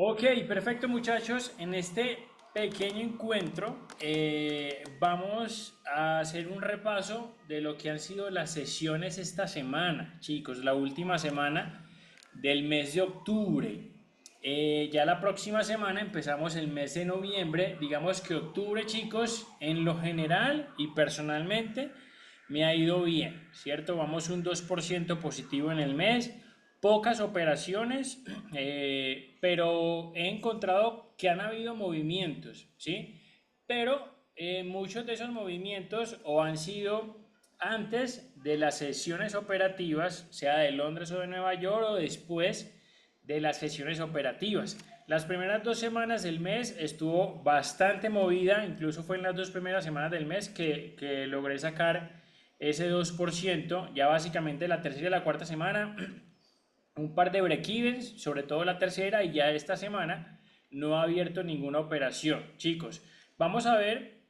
Ok, perfecto muchachos. En este pequeño encuentro vamos a hacer un repaso de lo que han sido las sesiones esta semana, chicos, la última semana del mes de octubre. Ya la próxima semana empezamos el mes de noviembre. Digamos que octubre, chicos, en lo general y personalmente me ha ido bien, ¿cierto? Vamos un 2% positivo en el mes, pocas operaciones, pero he encontrado que han habido movimientos, ¿sí? Pero muchos de esos movimientos o han sido antes de las sesiones operativas, sea de Londres o de Nueva York, o después de las sesiones operativas. Las primeras 2 semanas del mes estuvo bastante movida, incluso fue en las 2 primeras semanas del mes que logré sacar ese 2%. Ya básicamente la tercera y la cuarta semana un par de break-evens, sobre todo la tercera, y ya esta semana no ha abierto ninguna operación. Chicos, vamos a ver,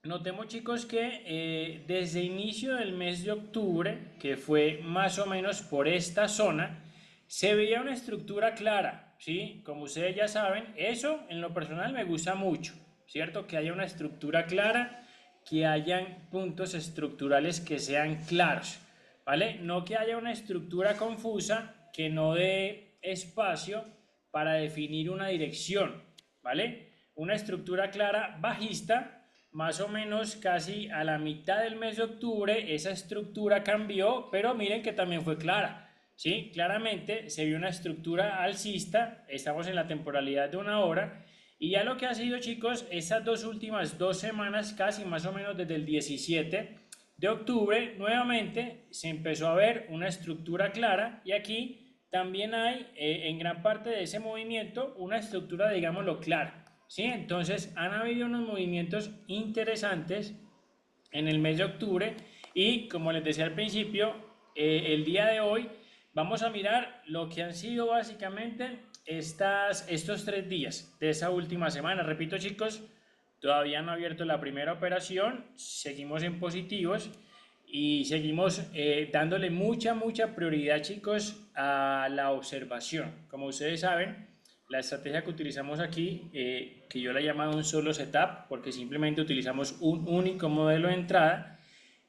notemos chicos que desde inicio del mes de octubre, que fue más o menos por esta zona, se veía una estructura clara, ¿sí? Como ustedes ya saben, eso en lo personal me gusta mucho, ¿cierto? Que haya una estructura clara, que hayan puntos estructurales que sean claros, ¿vale? No que haya una estructura confusa que no dé espacio para definir una dirección, ¿vale? Una estructura clara bajista, más o menos casi a la mitad del mes de octubre, esa estructura cambió, pero miren que también fue clara. ¿Sí? Claramente se vio una estructura alcista, estamos en la temporalidad de una hora, y ya lo que ha sido, chicos, estas dos últimas 2 semanas, casi más o menos desde el 17 de octubre, nuevamente se empezó a ver una estructura clara, y aquí también hay en gran parte de ese movimiento una estructura, digámoslo, clara. ¿Sí? Entonces han habido unos movimientos interesantes en el mes de octubre y como les decía al principio, el día de hoy vamos a mirar lo que han sido básicamente estos 3 días de esa última semana. Repito chicos, todavía no ha abierto la primera operación, seguimos en positivos y seguimos dándole mucha prioridad chicos a la observación. Como ustedes saben, la estrategia que utilizamos aquí, que yo la he llamado un solo setup, porque simplemente utilizamos un único modelo de entrada,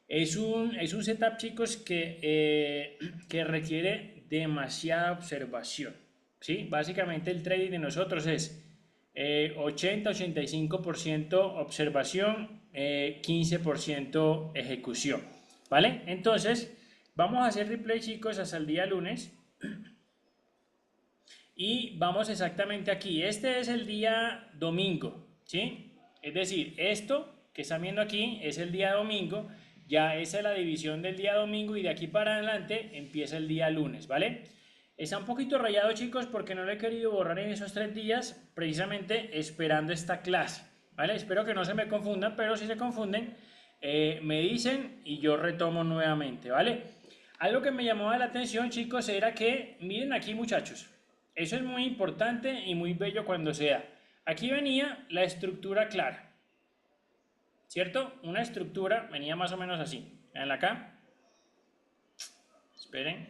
es un setup, chicos, que requiere demasiada observación. ¿Sí? Básicamente el trading de nosotros es 80-85% observación, 15% ejecución. ¿Vale? Entonces, vamos a hacer replay, chicos, hasta el día lunes. Y vamos exactamente aquí. Este es el día domingo, ¿sí? Es decir, esto que están viendo aquí es el día domingo. Ya esa es la división del día domingo y de aquí para adelante empieza el día lunes, ¿vale? Está un poquito rayado, chicos, porque no lo he querido borrar en esos 3 días, precisamente esperando esta clase, ¿vale? Espero que no se me confundan, pero si se confunden, me dicen y yo retomo nuevamente, ¿vale? Algo que me llamó la atención, chicos, era que, miren aquí, muchachos, eso es muy importante y muy bello cuando se da. Aquí venía la estructura clara, ¿cierto? Una estructura venía más o menos así. Vean acá, esperen.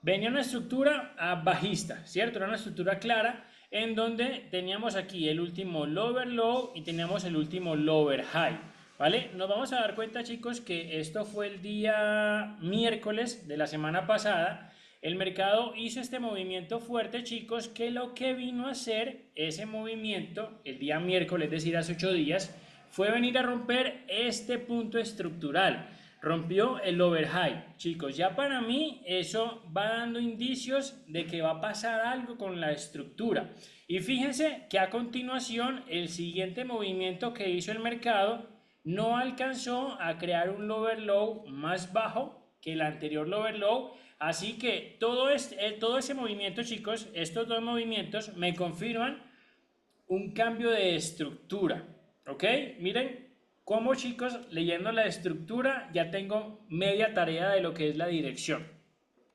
Venía una estructura bajista, ¿cierto? Era una estructura clara en donde teníamos aquí el último lower low y teníamos el último lower high, ¿vale? Nos vamos a dar cuenta, chicos, que esto fue el día miércoles de la semana pasada. El mercado hizo este movimiento fuerte, chicos, que lo que vino a hacer ese movimiento el día miércoles, es decir, hace 8 días, fue venir a romper este punto estructural. Rompió el overhigh. Chicos, ya para mí eso va dando indicios de que va a pasar algo con la estructura. Y fíjense que a continuación el siguiente movimiento que hizo el mercado no alcanzó a crear un lower low más bajo que el anterior lower low. Así que todo ese movimiento, chicos, estos dos movimientos me confirman un cambio de estructura. ¿Ok? Miren cómo, chicos, leyendo la estructura ya tengo media tarea de lo que es la dirección.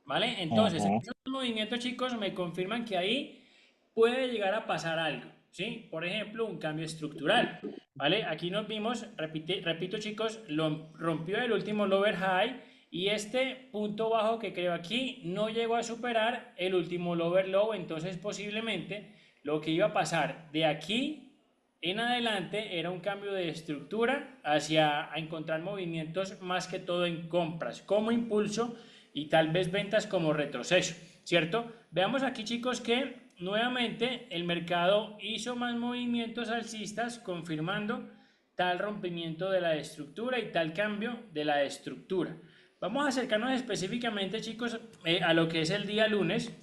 ¿Vale? Entonces, Ujú. estos movimientos, chicos, me confirman que ahí puede llegar a pasar algo. ¿Sí? Por ejemplo, un cambio estructural. ¿Vale? Aquí nos vimos, repito chicos, lo rompió el último lower high Y este punto bajo que creo aquí no llegó a superar el último lower low, entonces posiblemente lo que iba a pasar de aquí en adelante era un cambio de estructura hacia a encontrar movimientos más que todo en compras como impulso y tal vez ventas como retroceso, ¿cierto? Veamos aquí, chicos, que nuevamente el mercado hizo más movimientos alcistas confirmando tal rompimiento de la estructura y tal cambio de la estructura. Vamos a acercarnos específicamente, chicos, a lo que es el día lunes.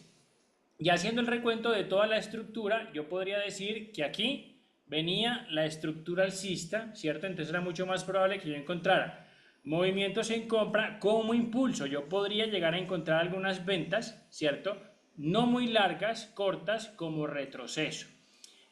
Y haciendo el recuento de toda la estructura, yo podría decir que aquí venía la estructura alcista, ¿cierto? Entonces era mucho más probable que yo encontrara movimientos en compra como impulso. Yo podría llegar a encontrar algunas ventas, ¿cierto? No muy largas, cortas, como retroceso.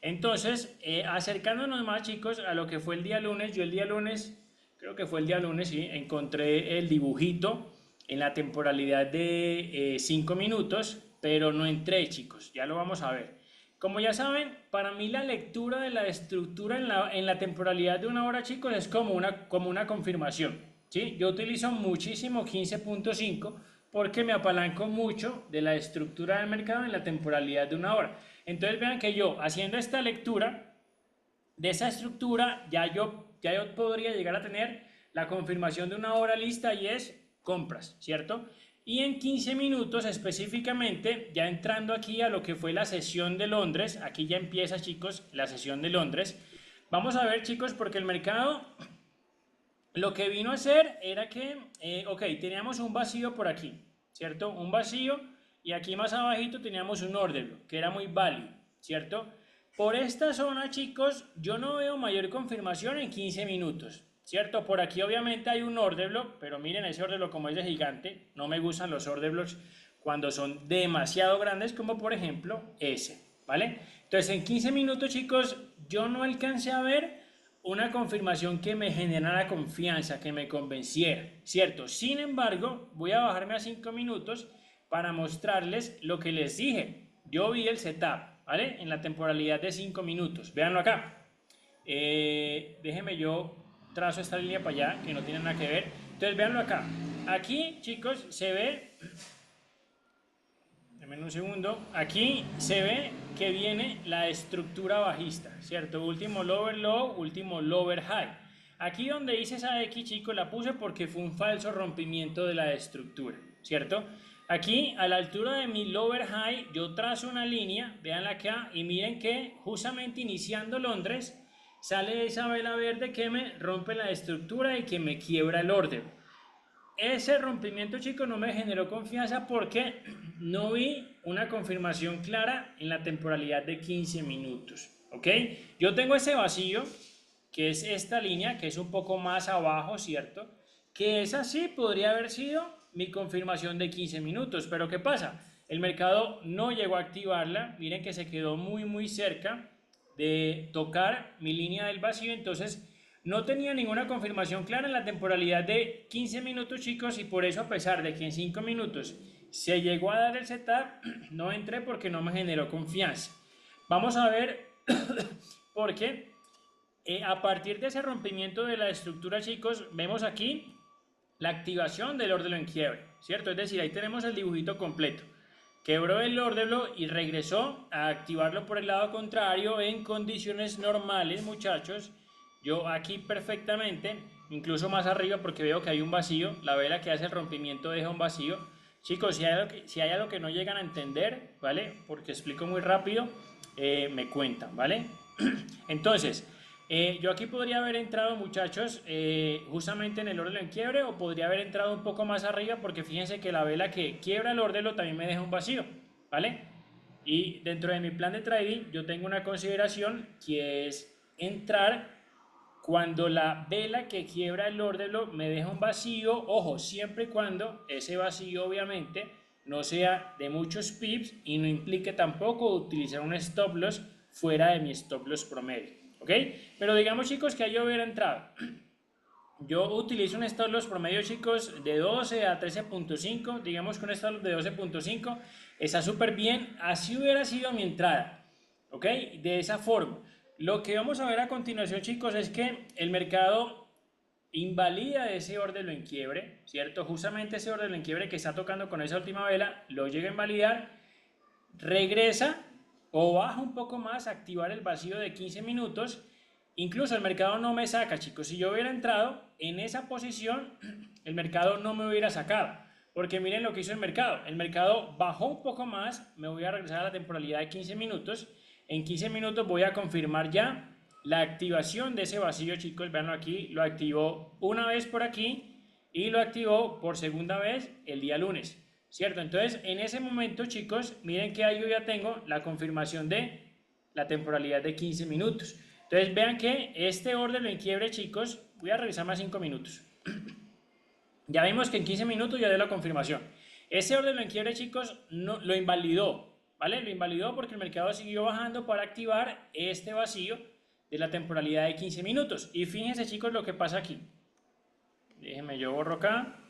Entonces, acercándonos más, chicos, a lo que fue el día lunes, yo el día lunes, creo que fue el día lunes, sí, encontré el dibujito en la temporalidad de 5 minutos, pero no entré, chicos, ya lo vamos a ver. Como ya saben, para mí la lectura de la estructura en la temporalidad de una hora, chicos, es como una confirmación, ¿sí? Yo utilizo muchísimo 15.5 porque me apalanco mucho de la estructura del mercado en la temporalidad de una hora. Entonces vean que yo haciendo esta lectura de esa estructura ya yo podría llegar a tener la confirmación de una hora lista y es compras, ¿cierto? Y en 15 minutos específicamente, ya entrando aquí a lo que fue la sesión de Londres, aquí ya empieza, chicos, la sesión de Londres. Vamos a ver, chicos, porque el mercado lo que vino a hacer era que, ok, teníamos un vacío por aquí, ¿cierto? Un vacío y aquí más abajito teníamos un order block, que era muy válido, ¿cierto? Por esta zona, chicos, yo no veo mayor confirmación en 15 minutos, ¿cierto? Por aquí obviamente hay un order block, pero miren ese order block como es de gigante, no me gustan los order blocks cuando son demasiado grandes, como por ejemplo ese, ¿vale? Entonces en 15 minutos, chicos, yo no alcancé a ver una confirmación que me generara confianza, que me convenciera, ¿cierto? Sin embargo, voy a bajarme a 5 minutos para mostrarles lo que les dije. Yo vi el setup, ¿vale? En la temporalidad de 5 minutos. Véanlo acá. Déjenme yo trazo esta línea para allá, que no tiene nada que ver. Entonces, véanlo acá. Aquí, chicos, se ve denme un segundo. Aquí se ve que viene la estructura bajista, ¿cierto? Último lower low, último lower high. Aquí donde hice esa X, chicos, la puse porque fue un falso rompimiento de la estructura, ¿cierto? Aquí, a la altura de mi lower high, yo trazo una línea, veanla acá, y miren que justamente iniciando Londres, sale esa vela verde que me rompe la estructura y que me quiebra el orden. Ese rompimiento, chicos, no me generó confianza porque no vi una confirmación clara en la temporalidad de 15 minutos, ¿ok? Yo tengo ese vacío, que es esta línea, que es un poco más abajo, ¿cierto? Que esa sí podría haber sido mi confirmación de 15 minutos, pero ¿qué pasa? El mercado no llegó a activarla, miren que se quedó muy cerca de tocar mi línea del vacío, entonces no tenía ninguna confirmación clara en la temporalidad de 15 minutos, chicos, y por eso, a pesar de que en 5 minutos se llegó a dar el setup, no entré porque no me generó confianza. Vamos a ver por qué. A partir de ese rompimiento de la estructura, chicos, vemos aquí la activación del order en quiebre, ¿cierto? Es decir, ahí tenemos el dibujito completo. Quebró el order y regresó a activarlo por el lado contrario en condiciones normales, muchachos. Yo aquí perfectamente, incluso más arriba porque veo que hay un vacío, la vela que hace el rompimiento deja un vacío. Chicos, si hay algo que no llegan a entender, ¿vale? Porque explico muy rápido, me cuentan, ¿vale? Entonces, yo aquí podría haber entrado, muchachos, justamente en el orden en quiebre o podría haber entrado un poco más arriba porque fíjense que la vela que quiebra el orden también me deja un vacío, ¿vale? Y dentro de mi plan de trading yo tengo una consideración que es entrar cuando la vela que quiebra el orden me deja un vacío, ojo, siempre y cuando ese vacío obviamente no sea de muchos pips y no implique tampoco utilizar un stop loss fuera de mi stop loss promedio, ¿ok? Pero digamos, chicos, que yo hubiera entrado. Yo utilizo un stop loss promedio, chicos, de 12 a 13.5, digamos que un stop loss de 12.5 está súper bien, así hubiera sido mi entrada, ¿ok? De esa forma. Lo que vamos a ver a continuación, chicos, es que el mercado invalida ese orden en quiebre, ¿cierto? Justamente ese orden en quiebre que está tocando con esa última vela, lo llega a invalidar, regresa o baja un poco más a activar el vacío de 15 minutos. Incluso el mercado no me saca, chicos. Si yo hubiera entrado en esa posición, el mercado no me hubiera sacado. Porque miren lo que hizo el mercado. El mercado bajó un poco más, me voy a regresar a la temporalidad de 15 minutos. En 15 minutos voy a confirmar ya la activación de ese vacío, chicos. Veanlo aquí, lo activó una vez por aquí y lo activó por segunda vez el día lunes. ¿Cierto? Entonces, en ese momento, chicos, miren que ahí yo ya tengo la confirmación de la temporalidad de 15 minutos. Entonces, vean que este orden en quiebre, chicos, voy a revisar más 5 minutos. Ya vimos que en 15 minutos ya dio la confirmación. Ese orden en quiebre, chicos, no, lo invalidó, ¿vale? Lo invalidó porque el mercado siguió bajando para activar este vacío de la temporalidad de 15 minutos. Y fíjense, chicos, lo que pasa aquí. Déjenme, yo borro acá.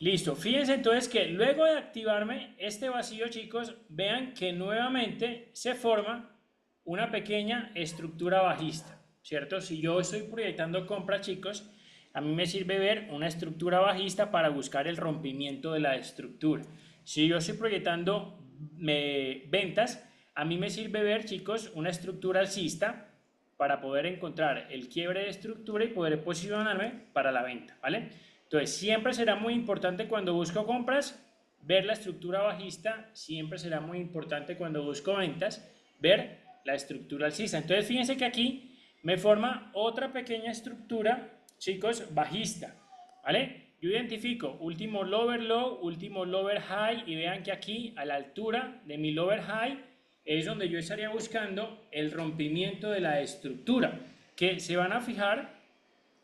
Listo, fíjense entonces que luego de activarme este vacío, chicos, vean que nuevamente se forma una pequeña estructura bajista, ¿cierto? Si yo estoy proyectando compras, chicos, a mí me sirve ver una estructura bajista para buscar el rompimiento de la estructura. Si yo estoy proyectando ventas, a mí me sirve ver, chicos, una estructura alcista para poder encontrar el quiebre de estructura y poder posicionarme para la venta, ¿vale? Entonces, siempre será muy importante cuando busco compras, ver la estructura bajista, siempre será muy importante cuando busco ventas, ver la estructura alcista. Entonces, fíjense que aquí me forma otra pequeña estructura, chicos, bajista, ¿vale? Yo identifico último lower low, último lower high y vean que aquí a la altura de mi lower high es donde yo estaría buscando el rompimiento de la estructura, que se van a fijar.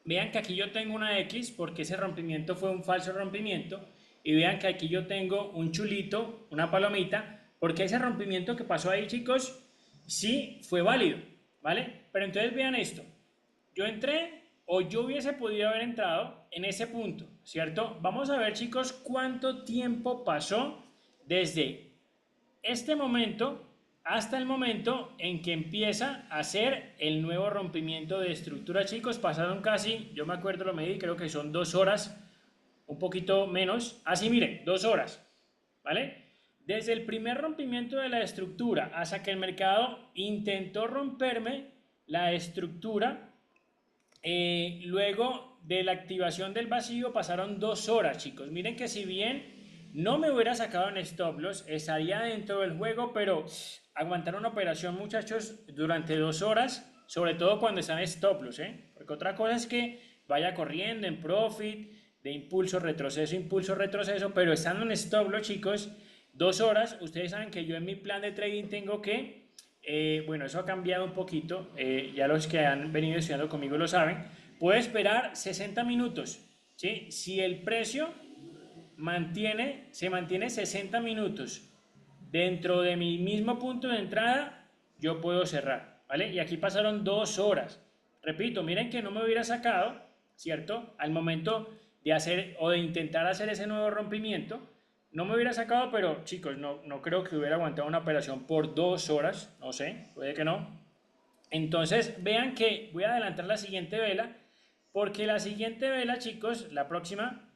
Vean que aquí yo tengo una X porque ese rompimiento fue un falso rompimiento. Y vean que aquí yo tengo un chulito, una palomita, porque ese rompimiento que pasó ahí, chicos, sí fue válido, ¿vale? Pero entonces vean esto. Yo entré o yo hubiese podido haber entrado en ese punto, ¿cierto? Vamos a ver, chicos, cuánto tiempo pasó desde este momento hasta el momento en que empieza a hacer el nuevo rompimiento de estructura, chicos. Pasaron casi, yo me acuerdo, lo medí, creo que son 2 horas, un poquito menos. Así, miren, 2 horas, ¿vale? Desde el primer rompimiento de la estructura hasta que el mercado intentó romperme la estructura, luego de la activación del vacío pasaron 2 horas, chicos. Miren que si bien no me hubiera sacado en stop loss, estaría dentro del juego, pero aguantar una operación, muchachos, durante 2 horas, sobre todo cuando están en stop loss, porque otra cosa es que vaya corriendo en profit, de impulso, retroceso, pero estando en stop loss, chicos, 2 horas. Ustedes saben que yo en mi plan de trading tengo que, bueno, eso ha cambiado un poquito, ya los que han venido estudiando conmigo lo saben, puedo esperar 60 minutos, ¿sí? Si el precio se mantiene 60 minutos dentro de mi mismo punto de entrada, yo puedo cerrar, ¿vale? Y aquí pasaron 2 horas. Repito, miren que no me hubiera sacado, ¿cierto? Al momento de hacer o de intentar hacer ese nuevo rompimiento, no me hubiera sacado, pero chicos, no creo que hubiera aguantado una operación por 2 horas, no sé, puede que no. Entonces, vean que voy a adelantar la siguiente vela, porque la siguiente vela, chicos, la próxima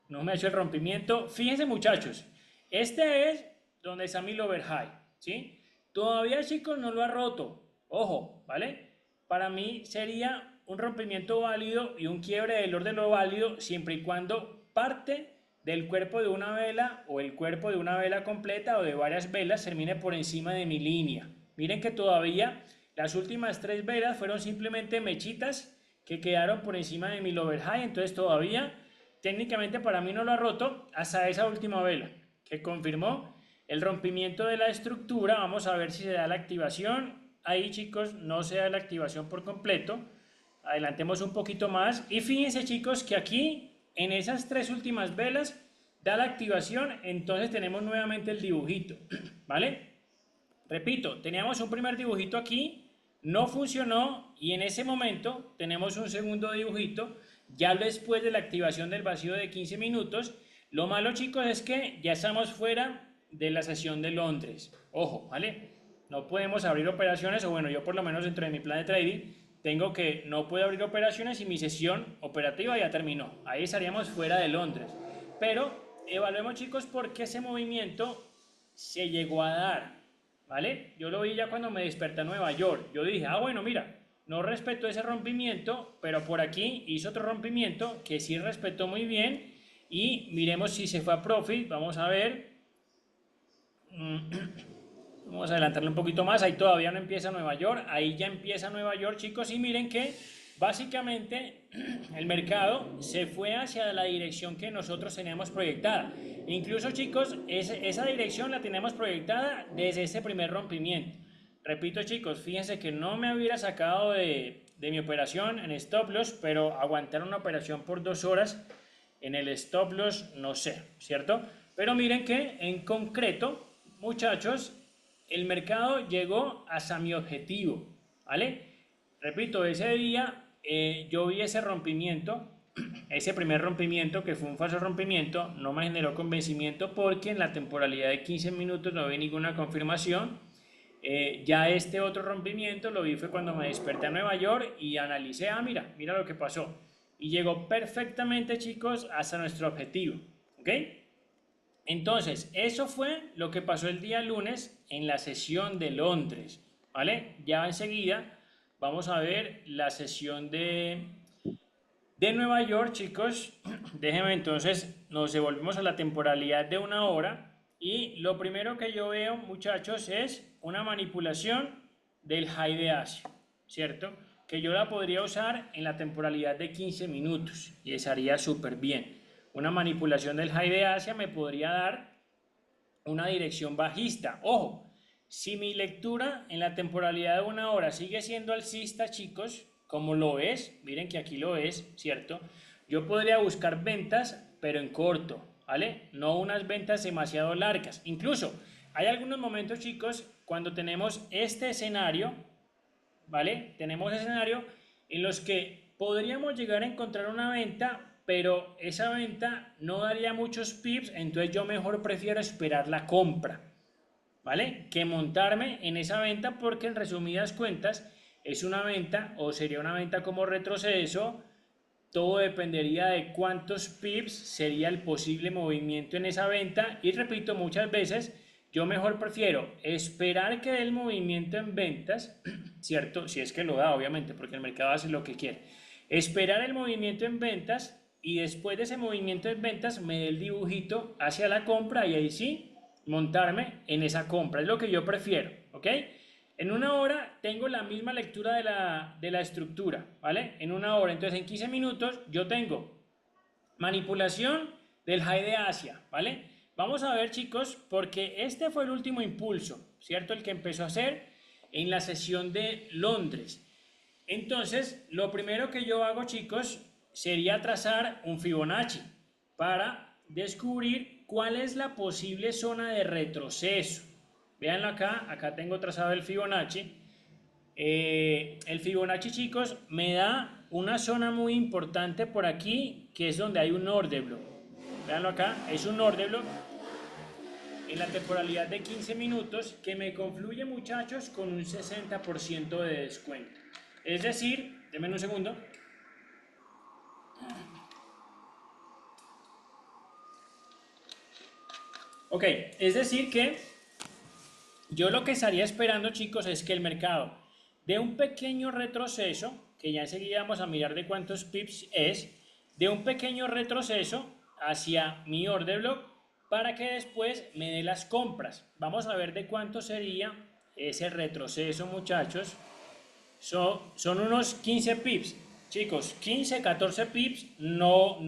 no me ha hecho el rompimiento. Fíjense, muchachos, este es donde está mi lower high, ¿sí? Todavía, chicos, no lo ha roto. Ojo, ¿vale? Para mí sería un rompimiento válido y un quiebre del orden lo válido siempre y cuando parte del cuerpo de una vela o el cuerpo de una vela completa o de varias velas termine por encima de mi línea. Miren que todavía las últimas 3 velas fueron simplemente mechitas que quedaron por encima de mi lower high, entonces todavía técnicamente para mí no lo ha roto hasta esa última vela que confirmó el rompimiento de la estructura. Vamos a ver si se da la activación. Ahí, chicos, no se da la activación por completo. Adelantemos un poquito más y fíjense, chicos, que aquí en esas 3 últimas velas da la activación. Entonces tenemos nuevamente el dibujito, ¿vale? Repito, teníamos un primer dibujito aquí, no funcionó y en ese momento tenemos un segundo dibujito ya después de la activación del vacío de 15 minutos. Lo malo, chicos, es que ya estamos fuera de la sesión de Londres. Ojo, ¿vale? No podemos abrir operaciones, o bueno, yo por lo menos dentro de mi plan de trading no puedo abrir operaciones y mi sesión operativa ya terminó. Ahí estaríamos fuera de Londres. Pero evaluemos, chicos, por qué ese movimiento se llegó a dar, ¿vale? Yo lo vi ya cuando me desperté a Nueva York. Yo dije, ah, bueno, mira, no respetó ese rompimiento, pero por aquí hizo otro rompimiento que sí respetó muy bien. Y miremos si se fue a profit. Vamos a ver. Vamos a adelantarle un poquito más. Ahí todavía no empieza Nueva York. Ahí ya empieza Nueva York, chicos. Y miren que básicamente el mercado se fue hacia la dirección que nosotros teníamos proyectada. Incluso, chicos, esa dirección la tenemos proyectada desde ese primer rompimiento. Repito, chicos, fíjense que no me hubiera sacado de mi operación en stop loss, pero aguantar una operación por 2 horas en el stop loss, no sé, ¿cierto? Pero miren que en concreto, muchachos, el mercado llegó hasta mi objetivo, ¿vale? Repito, ese día yo vi ese rompimiento, ese primer rompimiento que fue un falso rompimiento, no me generó convencimiento porque en la temporalidad de 15 minutos no vi ninguna confirmación. Ya este otro rompimiento lo vi fue cuando me desperté a Nueva York y analicé, ah, mira lo que pasó. Y llegó perfectamente, chicos, hasta nuestro objetivo, ¿ok? Entonces, eso fue lo que pasó el día lunes en la sesión de Londres, ¿vale? Ya enseguida vamos a ver la sesión de Nueva York, chicos. Déjenme entonces, nos devolvemos a la temporalidad de 1 hora. Y lo primero que yo veo, muchachos, es una manipulación del high de Asia, ¿cierto? Que yo la podría usar en la temporalidad de 15 minutos y estaría súper bien. Una manipulación del high de Asia me podría dar una dirección bajista. Ojo, si mi lectura en la temporalidad de 1 hora sigue siendo alcista, chicos, como lo es, miren que aquí lo es, ¿cierto? Yo podría buscar ventas, pero en corto, ¿vale? No unas ventas demasiado largas. Incluso hay algunos momentos, chicos, cuando tenemos este escenario, ¿vale? Tenemos escenario en los que podríamos llegar a encontrar una venta, pero esa venta no daría muchos pips, entonces yo mejor prefiero esperar la compra, ¿vale? Que montarme en esa venta porque en resumidas cuentas es una venta o sería una venta como retroceso. Todo dependería de cuántos pips sería el posible movimiento en esa venta y repito muchas veces, yo mejor prefiero esperar que dé el movimiento en ventas, ¿cierto? Si es que lo da, obviamente, porque el mercado hace lo que quiere. Esperar el movimiento en ventas y después de ese movimiento en ventas me dé el dibujito hacia la compra y ahí sí montarme en esa compra. Es lo que yo prefiero, ¿ok? En 1 hora tengo la misma lectura de la estructura, ¿vale? En 1 hora, entonces en 15 minutos yo tengo manipulación del high de Asia, ¿vale? Vamos a ver, chicos, porque este fue el último impulso, ¿cierto? El que empezó a hacer en la sesión de Londres. Entonces, lo primero que yo hago, chicos, sería trazar un Fibonacci para descubrir cuál es la posible zona de retroceso. Véanlo acá, acá tengo trazado el Fibonacci. El Fibonacci, chicos, me da una zona muy importante por aquí, que es donde hay un order block. Véanlo acá, es un order block en la temporalidad de 15 minutos que me confluye, muchachos, con un 60% de descuento. Es decir, denme un segundo. Ok, es decir que yo lo que estaría esperando, chicos, es que el mercado dé un pequeño retroceso, que ya enseguida vamos a mirar de cuántos pips es, de un pequeño retroceso hacia mi order block para que después me dé las compras. Vamos a ver de cuánto sería ese retroceso, muchachos. Son unos 15 pips, chicos, 15, 14 pips no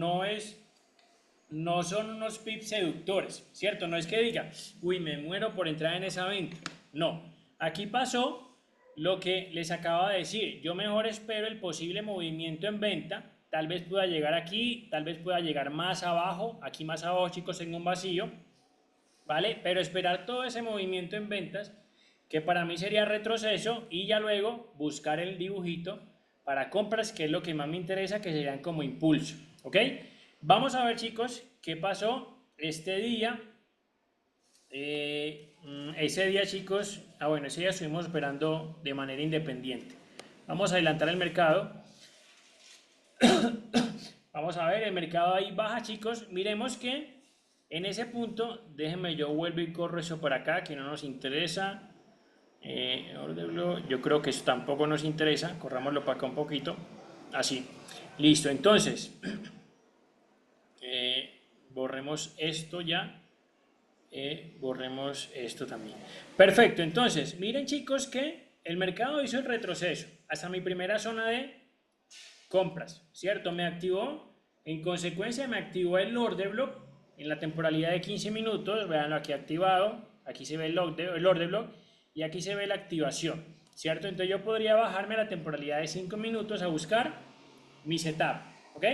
son unos pips seductores, ¿cierto? No es que diga, uy, me muero por entrar en esa venta. No, aquí pasó lo que les acabo de decir. Yo mejor espero el posible movimiento en venta. Tal vez pueda llegar aquí, tal vez pueda llegar más abajo. Aquí más abajo, chicos, tengo un vacío, ¿vale? Pero esperar todo ese movimiento en ventas, que para mí sería retroceso, y ya luego buscar el dibujito para compras, que es lo que más me interesa, que serían como impulso, ¿ok? Vamos a ver, chicos, qué pasó este día. Ese día, chicos, bueno, ese día estuvimos operando de manera independiente. Vamos a adelantar el mercado. Vamos a ver, el mercado ahí baja, chicos. Miremos que en ese punto, déjenme yo vuelvo y corro eso por acá, que no nos interesa. Yo creo que eso tampoco nos interesa. Corrámoslo para acá un poquito. Así. Listo, entonces. Borremos esto ya. Borremos esto también. Perfecto, entonces, miren chicos que el mercado hizo el retroceso hasta mi primera zona de compras, ¿cierto? Me activó, en consecuencia me activó el order block en la temporalidad de 15 minutos, veanlo aquí activado, aquí se ve el order block y aquí se ve la activación, ¿cierto? Entonces yo podría bajarme a la temporalidad de 5 minutos a buscar mi setup, ¿ok?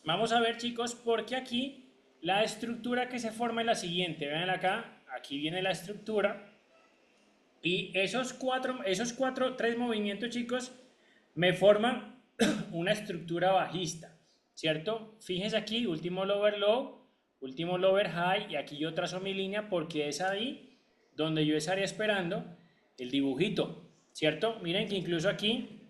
Vamos a ver chicos, porque aquí la estructura que se forma es la siguiente, vean acá, aquí viene la estructura y esos tres movimientos chicos me forman una estructura bajista, ¿cierto? Fíjense aquí, último lower low, último lower high, y aquí yo trazo mi línea porque es ahí donde yo estaría esperando el dibujito, ¿cierto? Miren que incluso aquí,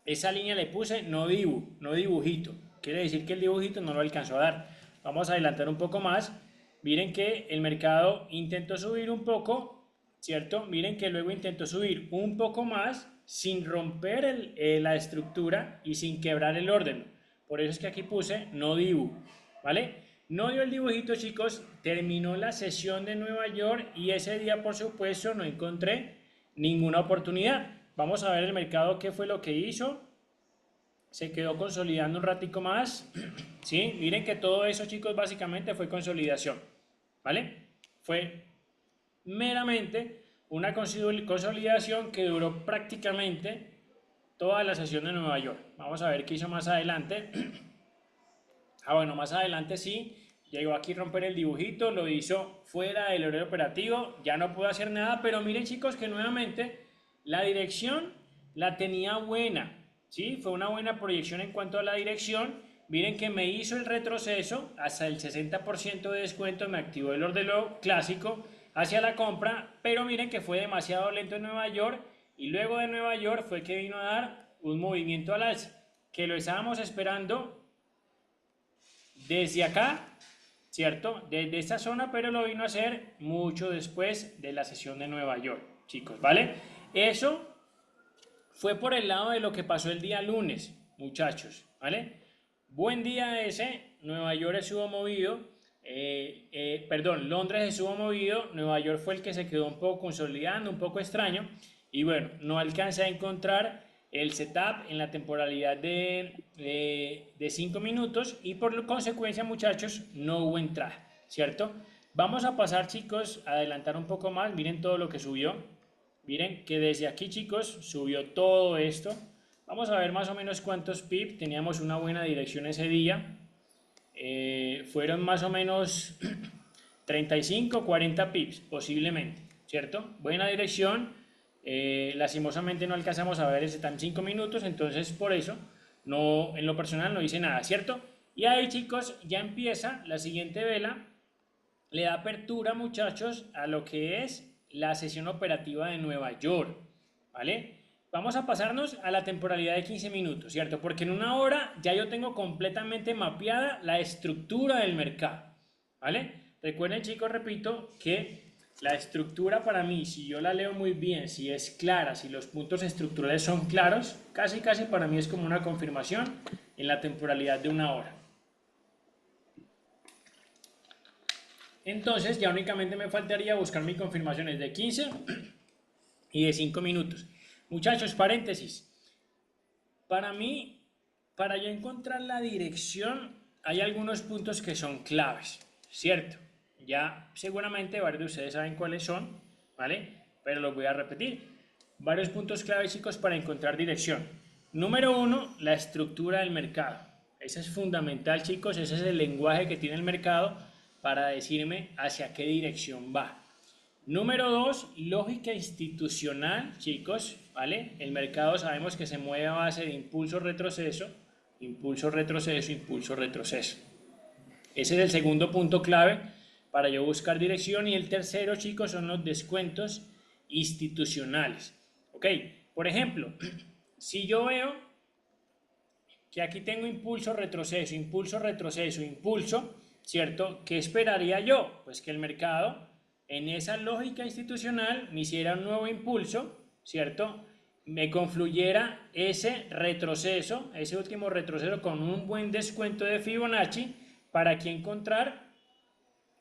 esa línea le puse no dibujito, quiere decir que el dibujito no lo alcanzó a dar. Vamos a adelantar un poco más, miren que el mercado intentó subir un poco, ¿cierto? Miren que luego intentó subir un poco más, sin romper la estructura y sin quebrar el orden. Por eso es que aquí puse no dibu, ¿vale? No dio el dibujito, chicos, terminó la sesión de Nueva York y ese día, por supuesto, no encontré ninguna oportunidad. Vamos a ver el mercado qué fue lo que hizo. Se quedó consolidando un ratico más, ¿sí? Miren que todo eso, chicos, básicamente fue consolidación, ¿vale? Fue meramente una consolidación que duró prácticamente toda la sesión de Nueva York. Vamos a ver qué hizo más adelante. Bueno, más adelante sí, llegó aquí a romper el dibujito, lo hizo fuera del horario operativo, ya no pudo hacer nada, pero miren chicos que nuevamente la dirección la tenía buena, ¿sí? Fue una buena proyección en cuanto a la dirección. Miren que me hizo el retroceso hasta el 60% de descuento, me activó el order clásico hacia la compra, pero miren que fue demasiado lento en Nueva York y luego de Nueva York fue que vino a dar un movimiento al alza, que lo estábamos esperando desde acá, ¿cierto? Desde esta zona, pero lo vino a hacer mucho después de la sesión de Nueva York, chicos, ¿vale? Eso fue por el lado de lo que pasó el día lunes, muchachos, ¿vale? Buen día ese, Nueva York estuvo movido, Londres estuvo movido, Nueva York fue el que se quedó un poco consolidando, un poco extraño, y bueno, no alcancé a encontrar el setup en la temporalidad de 5 minutos y por consecuencia, muchachos, no hubo entrada, ¿cierto? Vamos a pasar, chicos, a adelantar un poco más, miren todo lo que subió, miren que desde aquí, chicos, subió todo esto. Vamos a ver más o menos cuántos pips, teníamos una buena dirección ese día, fueron más o menos 35, 40 pips posiblemente, ¿cierto? Buena dirección, lastimosamente no alcanzamos a ver ese time 5 minutos, entonces por eso no, en lo personal no hice nada, ¿cierto? Y ahí chicos ya empieza la siguiente vela, le da apertura muchachos a lo que es la sesión operativa de Nueva York, ¿vale? Vamos a pasarnos a la temporalidad de 15 minutos, ¿cierto? Porque en una hora ya yo tengo completamente mapeada la estructura del mercado, ¿vale? Recuerden chicos, repito, que la estructura para mí, si yo la leo muy bien, si es clara, si los puntos estructurales son claros, casi para mí es como una confirmación en la temporalidad de una hora. Entonces ya únicamente me faltaría buscar mis confirmaciones de 15 y de 5 minutos. Muchachos, paréntesis. Para mí, para yo encontrar la dirección, hay algunos puntos que son claves, ¿cierto? Ya seguramente varios de ustedes saben cuáles son, ¿vale? Pero los voy a repetir. Varios puntos claves, chicos, para encontrar dirección. Número 1, la estructura del mercado. Ese es fundamental, chicos. Ese es el lenguaje que tiene el mercado para decirme hacia qué dirección va. Número 2, lógica institucional, chicos, ¿vale? El mercado sabemos que se mueve a base de impulso-retroceso, impulso-retroceso, impulso-retroceso. Ese es el segundo punto clave para yo buscar dirección. Y el tercero, chicos, son los descuentos institucionales. ¿Ok? Por ejemplo, si yo veo que aquí tengo impulso, retroceso, impulso, retroceso, impulso, ¿cierto? ¿Qué esperaría yo? Pues que el mercado, en esa lógica institucional, me hiciera un nuevo impulso, ¿cierto? Me confluyera ese retroceso, ese último retroceso con un buen descuento de Fibonacci para aquí encontrar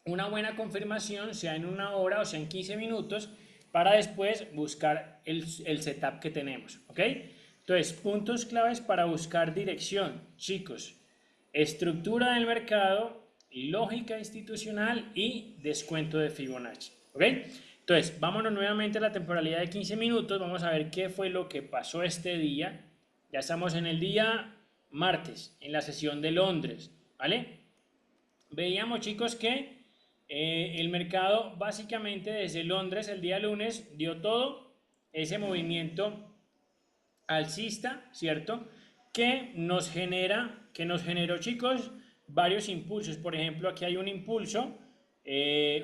una buena confirmación, sea en una hora o sea en 15 minutos, para después buscar el setup que tenemos, ¿ok? Entonces, puntos claves para buscar dirección, chicos. Estructura del mercado, lógica institucional y descuento de Fibonacci, ¿ok? Entonces, vámonos nuevamente a la temporalidad de 15 minutos, vamos a ver qué fue lo que pasó este día. Ya estamos en el día martes, en la sesión de Londres, ¿vale? Veíamos, chicos, que el mercado básicamente desde Londres el día lunes dio todo ese movimiento alcista, ¿cierto? Que nos generó, chicos, varios impulsos. Por ejemplo, aquí hay un impulso,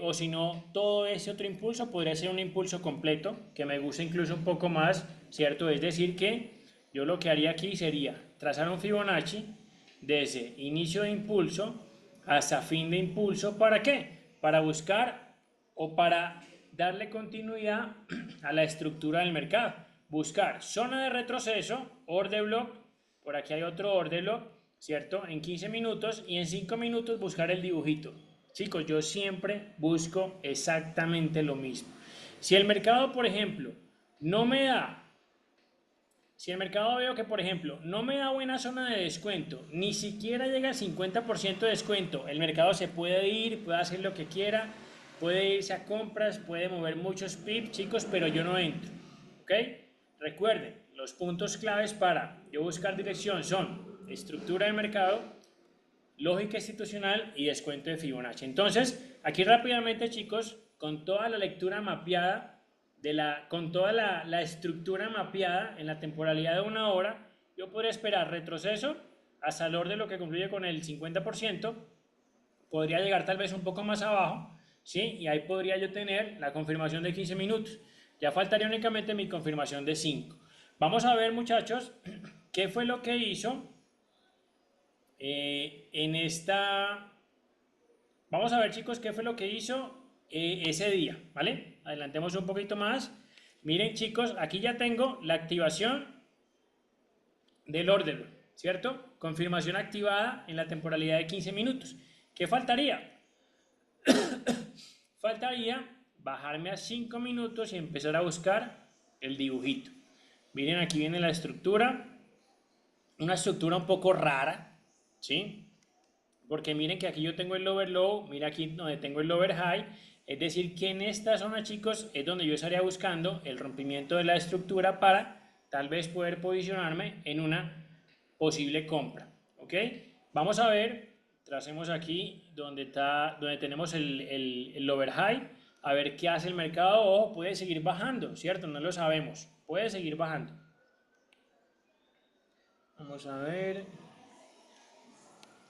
o si no, todo ese otro impulso podría ser un impulso completo, que me gusta incluso un poco más, ¿cierto? Es decir, que yo lo que haría aquí sería trazar un Fibonacci desde inicio de impulso hasta fin de impulso. ¿Para qué? Para buscar o para darle continuidad a la estructura del mercado. Buscar zona de retroceso, order block, por aquí hay otro order block, ¿cierto? En 15 minutos y en 5 minutos buscar el dibujito. Chicos, yo siempre busco exactamente lo mismo. Si el mercado, por ejemplo, no me da, si el mercado veo que, por ejemplo, no me da buena zona de descuento, ni siquiera llega al 50% de descuento, el mercado se puede ir, puede hacer lo que quiera, puede irse a compras, puede mover muchos pips, chicos, pero yo no entro, ¿ok? Recuerden, los puntos claves para yo buscar dirección son estructura de mercado, lógica institucional y descuento de Fibonacci. Entonces, aquí rápidamente, chicos, con toda la lectura mapeada, con toda la estructura mapeada en la temporalidad de una hora, yo podría esperar retroceso hasta el orden de lo que concluye con el 50%, podría llegar tal vez un poco más abajo, ¿sí? Y ahí podría yo tener la confirmación de 15 minutos. Ya faltaría únicamente mi confirmación de 5. Vamos a ver, muchachos, qué fue lo que hizo en esta... Vamos a ver, chicos, qué fue lo que hizo ese día, ¿vale? Adelantemos un poquito más. Miren, chicos, aquí ya tengo la activación del order, ¿cierto? Confirmación activada en la temporalidad de 15 minutos. ¿Qué faltaría? Faltaría bajarme a 5 minutos y empezar a buscar el dibujito. Miren, aquí viene la estructura. Una estructura un poco rara, ¿sí? Porque miren que aquí yo tengo el lower low, mira aquí donde tengo el lower high, es decir que en esta zona, chicos, es donde yo estaría buscando el rompimiento de la estructura para tal vez poder posicionarme en una posible compra, ¿ok? Vamos a ver, tracemos aquí donde tenemos el lower high, a ver qué hace el mercado. Ojo, puede seguir bajando, ¿cierto? No lo sabemos, puede seguir bajando. Vamos a ver.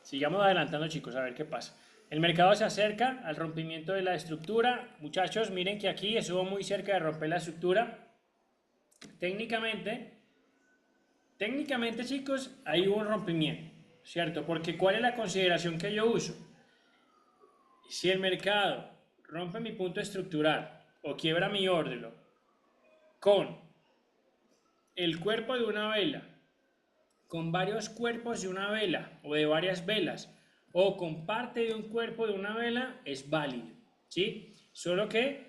Sigamos adelantando, chicos, a ver qué pasa. El mercado se acerca al rompimiento de la estructura. Muchachos, miren que aquí estuvo muy cerca de romper la estructura. Técnicamente, chicos, hay un rompimiento, ¿cierto? Porque ¿cuál es la consideración que yo uso? Si el mercado rompe mi punto estructural o quiebra mi orden con el cuerpo de una vela, con varios cuerpos de una vela o de varias velas, o con parte de un cuerpo de una vela, es válido, ¿sí? Solo que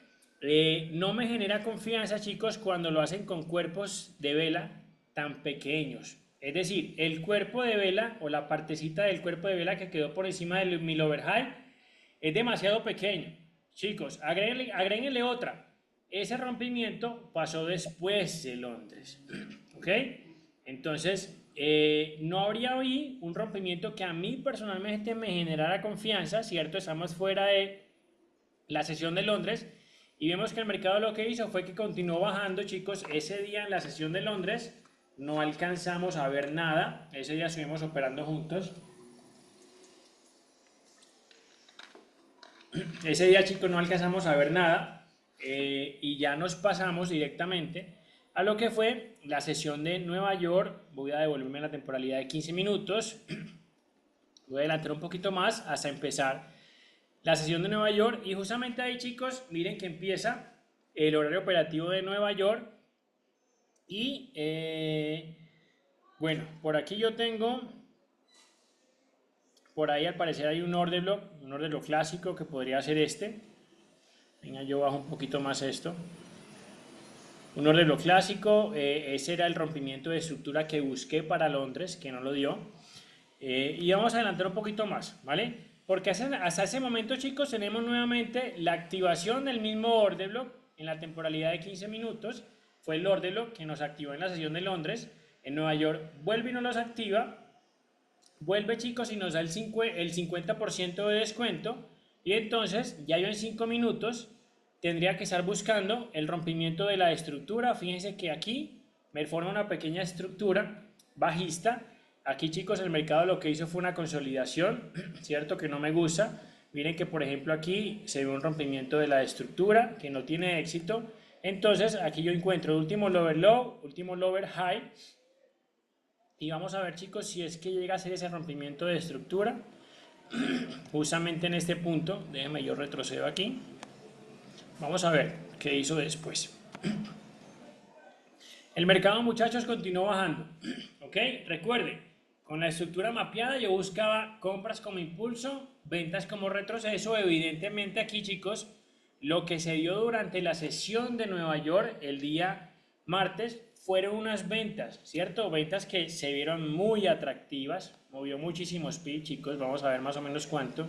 no me genera confianza, chicos, cuando lo hacen con cuerpos de vela tan pequeños. Es decir, el cuerpo de vela o la partecita del cuerpo de vela que quedó por encima de mi lower high es demasiado pequeño. Chicos, agréguenle otra. Ese rompimiento pasó después de Londres, ¿ok? Entonces, no habría hoy un rompimiento que a mí personalmente me generara confianza, ¿cierto? Estamos fuera de la sesión de Londres y vemos que el mercado lo que hizo fue que continuó bajando, chicos. Ese día en la sesión de Londres no alcanzamos a ver nada, ese día estuvimos operando juntos. Ese día, chicos, no alcanzamos a ver nada y ya nos pasamos directamente a lo que fue la sesión de Nueva York. Voy a devolverme a la temporalidad de 15 minutos. Voy a adelantar un poquito más hasta empezar la sesión de Nueva York. Y justamente ahí, chicos, miren que empieza el horario operativo de Nueva York. Y bueno, por aquí yo tengo, por ahí al parecer hay un order block clásico que podría ser este. Venga, yo bajo un poquito más esto. Un order block clásico, ese era el rompimiento de estructura que busqué para Londres, que no lo dio. Y vamos a adelantar un poquito más, ¿vale? Porque hasta ese momento, chicos, tenemos nuevamente la activación del mismo order block en la temporalidad de 15 minutos. Fue el order block que nos activó en la sesión de Londres. En Nueva York vuelve y nos los activa. Vuelve, chicos, y nos da el 50% de descuento. Y entonces, ya yo en 5 minutos tendría que estar buscando el rompimiento de la estructura. Fíjense que aquí me forma una pequeña estructura bajista. Aquí, chicos, el mercado lo que hizo fue una consolidación, ¿cierto? Que no me gusta. Miren que, por ejemplo, aquí se ve un rompimiento de la estructura que no tiene éxito. Entonces, aquí yo encuentro el último lower low, último lower high. Y vamos a ver, chicos, si es que llega a ser ese rompimiento de estructura. Justamente en este punto, déjenme yo retrocedo aquí. Vamos a ver qué hizo después. El mercado, muchachos, continuó bajando. ¿Ok? Recuerden, con la estructura mapeada yo buscaba compras como impulso, ventas como retroceso. Evidentemente aquí, chicos, lo que se dio durante la sesión de Nueva York el día martes fueron unas ventas, ¿cierto? Ventas que se vieron muy atractivas. Movió muchísimos pips, chicos. Vamos a ver más o menos cuánto.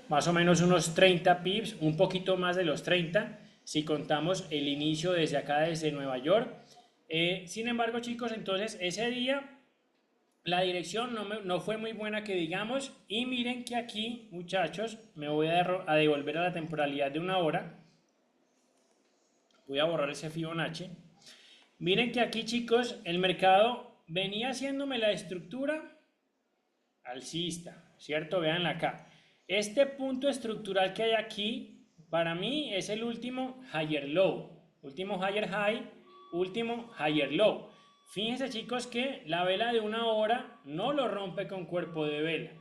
Más o menos unos 30 pips, un poquito más de los 30, si contamos el inicio desde acá, desde Nueva York. Sin embargo, chicos, entonces ese día la dirección no fue muy buena que digamos. Y miren que aquí, muchachos, me voy a devolver a la temporalidad de una hora. Voy a borrar ese Fibonacci. Miren que aquí, chicos, el mercado venía haciéndome la estructura alcista, ¿cierto? Veanla acá. Este punto estructural que hay aquí, para mí, es el último higher low. Último higher high, último higher low. Fíjense, chicos, que la vela de una hora no lo rompe con cuerpo de vela.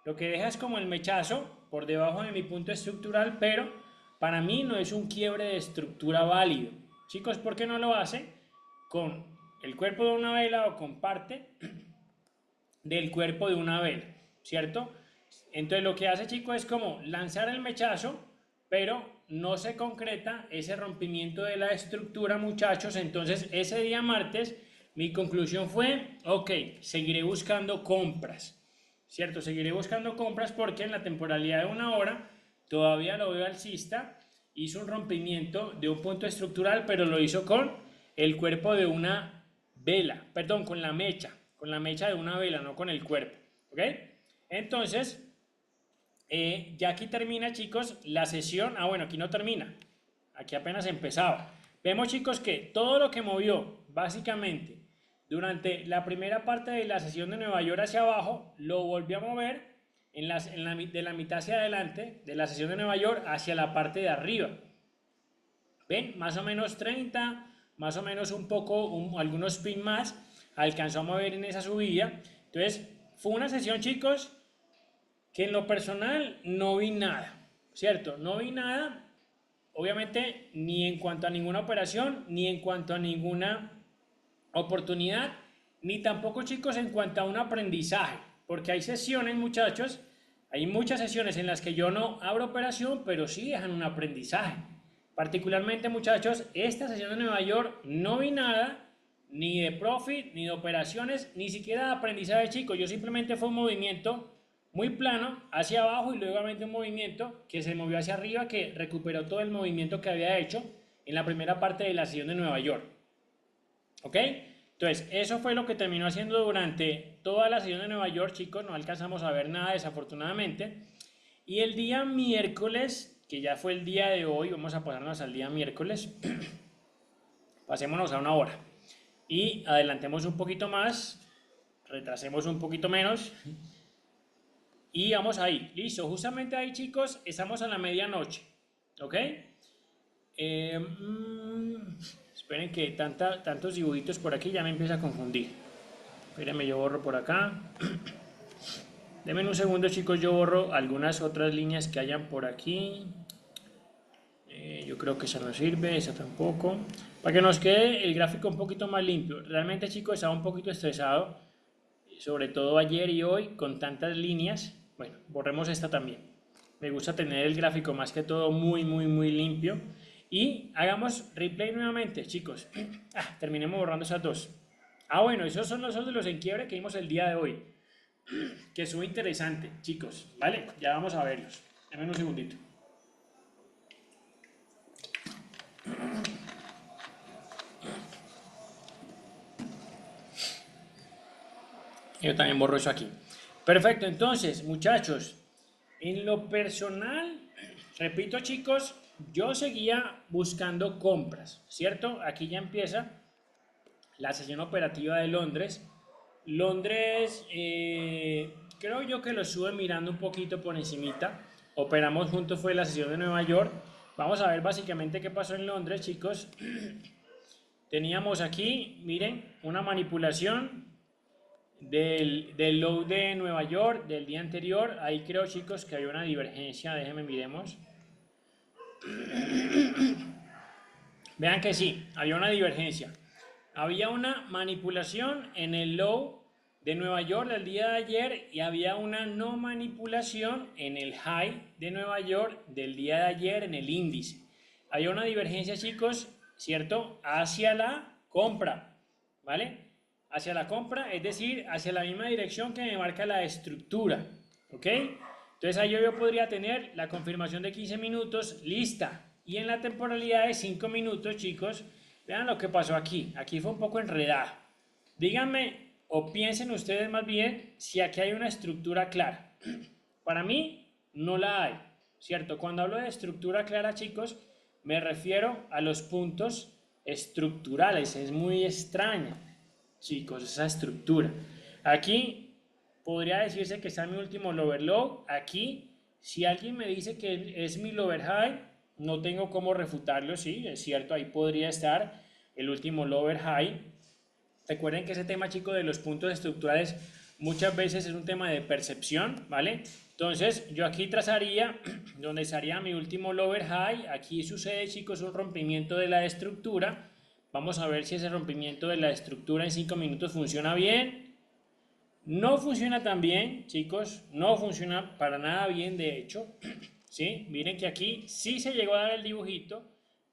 Lo que deja es como el mechazo por debajo de mi punto estructural, pero para mí no es un quiebre de estructura válido. Chicos, ¿por qué no lo hace? Con el cuerpo de una vela o con parte del cuerpo de una vela, ¿cierto? Entonces lo que hace, chicos, es como lanzar el mechazo, pero no se concreta ese rompimiento de la estructura, muchachos. Entonces ese día martes mi conclusión fue, ok, seguiré buscando compras, ¿cierto? Seguiré buscando compras porque en la temporalidad de una hora todavía lo veo alcista. Hizo un rompimiento de un punto estructural, pero lo hizo con el cuerpo de una vela, perdón, con la mecha de una vela, no con el cuerpo, ¿ok? Entonces, ya aquí termina, chicos, la sesión. Bueno, aquí no termina, aquí apenas empezaba. Vemos, chicos, que todo lo que movió, básicamente, durante la primera parte de la sesión de Nueva York hacia abajo, lo volvió a mover de la mitad hacia adelante, de la sesión de Nueva York hacia la parte de arriba. ¿Ven? Más o menos 30, más o menos un poco, algunos pin más, alcanzó a mover en esa subida. Entonces, fue una sesión, chicos, que en lo personal no vi nada, ¿cierto? No vi nada, obviamente, ni en cuanto a ninguna operación, ni en cuanto a ninguna oportunidad, ni tampoco, chicos, en cuanto a un aprendizaje, porque hay sesiones, muchachos, hay muchas sesiones en las que yo no abro operación, pero sí dejan un aprendizaje. Particularmente, muchachos, esta sesión de Nueva York no vi nada, ni de profit, ni de operaciones, ni siquiera de aprendizaje, chicos. Yo simplemente fue un movimiento muy plano hacia abajo y luego un movimiento que se movió hacia arriba, que recuperó todo el movimiento que había hecho en la primera parte de la sesión de Nueva York. ¿Ok? Entonces, eso fue lo que terminó haciendo durante toda la sesión de Nueva York, chicos. No alcanzamos a ver nada, desafortunadamente. Y el día miércoles, que ya fue el día de hoy, vamos a pasarnos al día miércoles. Pasémonos a una hora. Y adelantemos un poquito más, retrasemos un poquito menos. Y vamos ahí, listo. Justamente ahí, chicos, estamos a la medianoche. ¿Ok? Esperen que tantos dibujitos por aquí ya me empieza a confundir. Espérenme, yo borro por acá. Denme un segundo, chicos, yo borro algunas otras líneas que hayan por aquí. Yo creo que esa no sirve, esa tampoco. Para que nos quede el gráfico un poquito más limpio. Realmente, chicos, estaba un poquito estresado, sobre todo ayer y hoy, con tantas líneas. Bueno, borremos esta también. Me gusta tener el gráfico más que todo muy limpio. Y hagamos replay nuevamente, chicos. Terminemos borrando esas dos. Bueno, esos son los de los en quiebre que vimos el día de hoy. Que estuvo interesante, chicos. ¿Vale? Ya vamos a verlos. Denme un segundito. Yo también borro eso aquí. Perfecto, entonces, muchachos, en lo personal, repito, chicos, yo seguía buscando compras, ¿cierto? Aquí ya empieza la sesión operativa de Londres. Londres, creo yo que lo estuve mirando un poquito por encimita. Operamos juntos, fue la sesión de Nueva York. Vamos a ver básicamente qué pasó en Londres, chicos. Teníamos aquí, miren, una manipulación del low de Nueva York del día anterior. Ahí creo, chicos, que había una divergencia. Déjenme miremos. Vean que sí, había una divergencia. Había una manipulación en el low de Nueva York del día de ayer y había una no manipulación en el high de Nueva York del día de ayer en el índice. Había una divergencia, chicos, ¿cierto? Hacia la compra, ¿vale? Hacia la compra, es decir, hacia la misma dirección que me marca la estructura, ¿ok? Entonces ahí yo podría tener la confirmación de 15 minutos lista. Y en la temporalidad de 5 minutos, chicos, vean lo que pasó aquí. Aquí fue un poco enredado. Díganme o piensen ustedes más bien si aquí hay una estructura clara. Para mí no la hay, ¿cierto? Cuando hablo de estructura clara, chicos, me refiero a los puntos estructurales. Es muy extraña, chicos, esa estructura. Aquí podría decirse que está mi último lower low. Aquí, si alguien me dice que es mi lower high, no tengo cómo refutarlo, sí, es cierto, ahí podría estar el último lower high. Recuerden que ese tema, chicos, de los puntos estructurales muchas veces es un tema de percepción, ¿vale? Entonces, yo aquí trazaría donde estaría mi último lower high. Aquí sucede, chicos, un rompimiento de la estructura. Vamos a ver si ese rompimiento de la estructura en 5 minutos funciona bien. No funciona tan bien, chicos, no funciona para nada bien, de hecho. ¿Sí? Miren que aquí sí se llegó a dar el dibujito,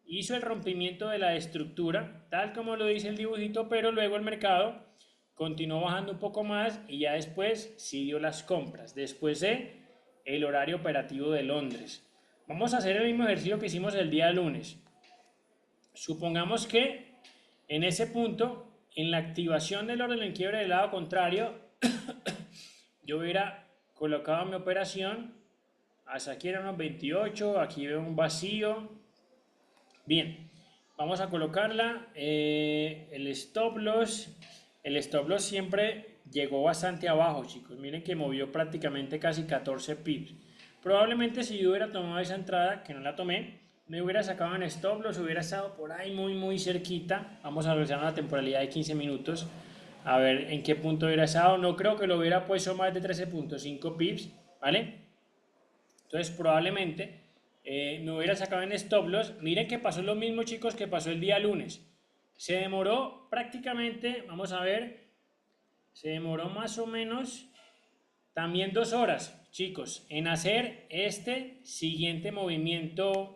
hizo el rompimiento de la estructura, tal como lo dice el dibujito, pero luego el mercado continuó bajando un poco más y ya después sí dio las compras, después de el horario operativo de Londres. Vamos a hacer el mismo ejercicio que hicimos el día lunes. Supongamos que en ese punto, en la activación del orden en quiebre del lado contrario, yo hubiera colocado mi operación hasta aquí eran unos 28, aquí veo un vacío. Bien, vamos a colocarla. El stop loss siempre llegó bastante abajo, chicos. Miren que movió prácticamente casi 14 pips. Probablemente si yo hubiera tomado esa entrada, que no la tomé, me hubiera sacado en stop loss, hubiera estado por ahí muy cerquita. Vamos a revisar una temporalidad de 15 minutos. A ver en qué punto hubiera estado. No creo que lo hubiera puesto más de 13.5 pips, ¿vale? Entonces probablemente me hubiera sacado en stop loss. Miren que pasó lo mismo, chicos, que pasó el día lunes. Se demoró prácticamente, vamos a ver, se demoró más o menos también 2 horas, chicos, en hacer ese siguiente movimiento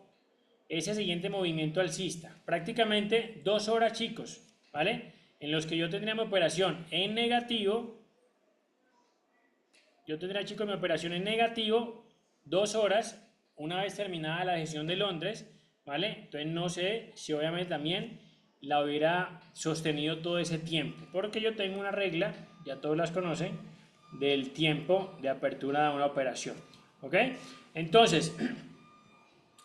alcista. Prácticamente 2 horas, chicos, ¿vale? En los que yo tendría mi operación en negativo. Yo tendría, chicos, mi operación en negativo 2 horas una vez terminada la sesión de Londres, ¿vale? Entonces no sé si obviamente también la hubiera sostenido todo ese tiempo, porque yo tengo una regla, ya todos las conocen, del tiempo de apertura de una operación, ¿ok? Entonces,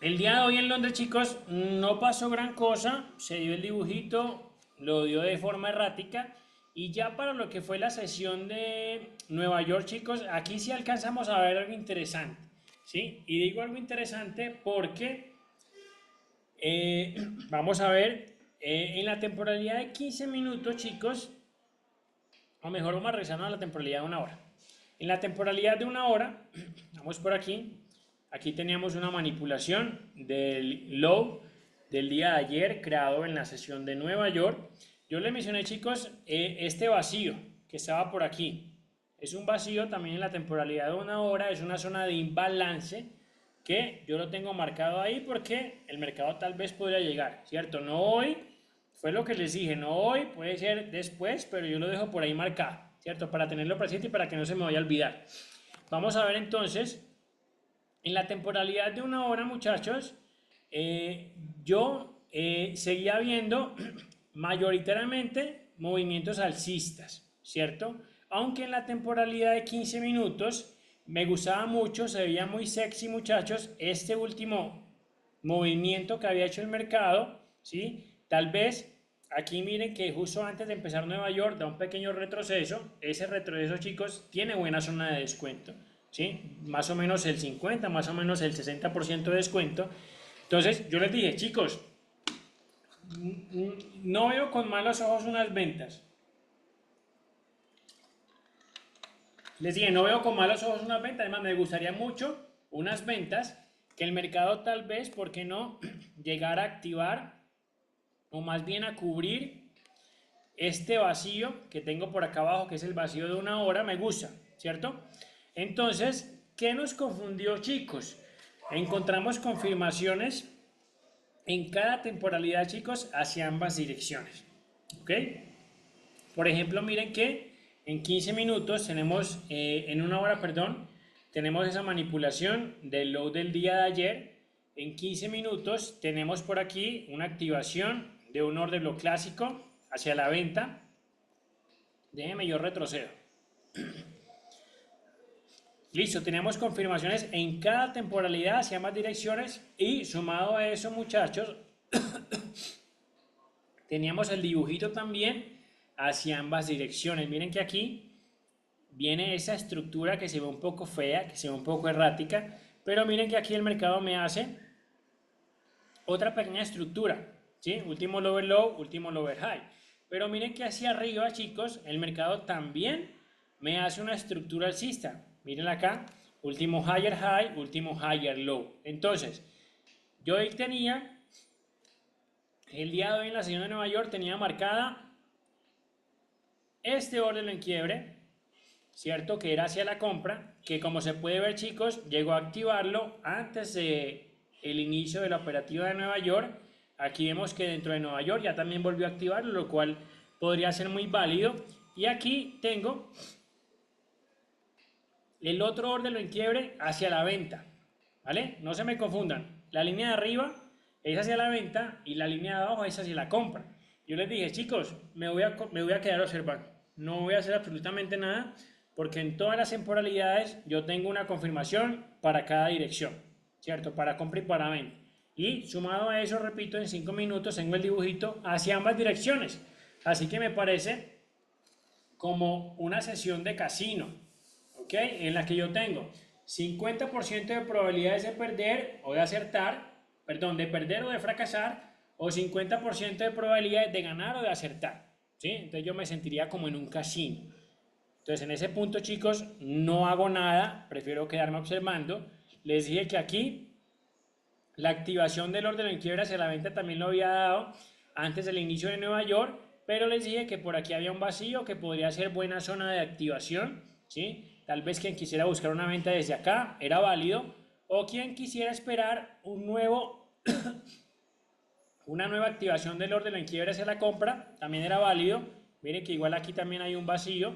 el día de hoy en Londres, chicos, no pasó gran cosa, se dio el dibujito, lo dio de forma errática. Y ya para lo que fue la sesión de Nueva York, chicos, aquí sí alcanzamos a ver algo interesante, ¿sí? Y digo algo interesante porque vamos a ver En la temporalidad de 15 minutos, chicos, o mejor vamos a revisar a la temporalidad de una hora. En la temporalidad de una hora, vamos por aquí, aquí teníamos una manipulación del low del día de ayer creado en la sesión de Nueva York. Yo les mencioné, chicos, este vacío que estaba por aquí. Es un vacío también en la temporalidad de una hora, es una zona de imbalance que yo lo tengo marcado ahí porque el mercado tal vez podría llegar, ¿cierto? No hoy, fue lo que les dije, no hoy, puede ser después, pero yo lo dejo por ahí marcado, ¿cierto? Para tenerlo presente y para que no se me vaya a olvidar. Vamos a ver entonces, en la temporalidad de una hora, muchachos, yo seguía viendo mayoritariamente movimientos alcistas, ¿cierto? Aunque en la temporalidad de 15 minutos me gustaba mucho, se veía muy sexy, muchachos, este último movimiento que había hecho el mercado, ¿sí? Tal vez aquí miren que justo antes de empezar Nueva York da un pequeño retroceso, ese retroceso, chicos, tiene buena zona de descuento, ¿sí? Más o menos el 50, más o menos el 60% de descuento. Entonces yo les dije, chicos, no veo con malos ojos unas ventas. Les dije, no veo con malos ojos unas ventas, además me gustaría mucho unas ventas que el mercado tal vez, ¿por qué no?, llegar a activar o más bien a cubrir este vacío que tengo por acá abajo, que es el vacío de una hora, me gusta, ¿cierto? Entonces, ¿qué nos confundió, chicos? Encontramos confirmaciones en cada temporalidad, chicos, hacia ambas direcciones, ¿ok? Por ejemplo, miren que en 15 minutos tenemos, en una hora, perdón, tenemos esa manipulación del low del día de ayer. En 15 minutos tenemos por aquí una activación de un orden block clásico hacia la venta. Déjenme yo retrocedo. Listo, tenemos confirmaciones en cada temporalidad hacia ambas direcciones y sumado a eso, muchachos, teníamos el dibujito también hacia ambas direcciones. Miren que aquí viene esa estructura que se ve un poco fea, que se ve un poco errática, pero miren que aquí el mercado me hace otra pequeña estructura, ¿sí? Último lower low, último lower high. Pero miren que hacia arriba, chicos, el mercado también me hace una estructura alcista. Miren acá, último higher high, último higher low. Entonces, yo hoy tenía, el día de hoy en la sesión de Nueva York tenía marcada este orden en quiebre, ¿cierto? Que era hacia la compra, que como se puede ver, chicos, llegó a activarlo antes de el inicio de la operativa de Nueva York. Aquí vemos que dentro de Nueva York ya también volvió a activarlo, lo cual podría ser muy válido. Y aquí tengo el otro orden en quiebre hacia la venta, ¿vale? No se me confundan. La línea de arriba es hacia la venta y la línea de abajo es hacia la compra. Yo les dije, chicos, me voy a quedar observando. No voy a hacer absolutamente nada porque en todas las temporalidades yo tengo una confirmación para cada dirección, ¿cierto? Para compra y para venta. Y sumado a eso, repito, en 5 minutos tengo el dibujito hacia ambas direcciones. Así que me parece como una sesión de casino, ¿ok? En la que yo tengo 50% de probabilidades de perder o de acertar, perdón, de perder o de fracasar, o 50% de probabilidades de ganar o de acertar, ¿sí? Entonces yo me sentiría como en un casino. Entonces en ese punto, chicos, no hago nada, prefiero quedarme observando. Les dije que aquí la activación del orden en quiebra hacia la venta también lo había dado antes del inicio de Nueva York, pero les dije que por aquí había un vacío que podría ser buena zona de activación, ¿sí? Tal vez quien quisiera buscar una venta desde acá era válido, o quien quisiera esperar una nueva activación del orden en quiebra hacia la compra también era válido. Miren que igual aquí también hay un vacío.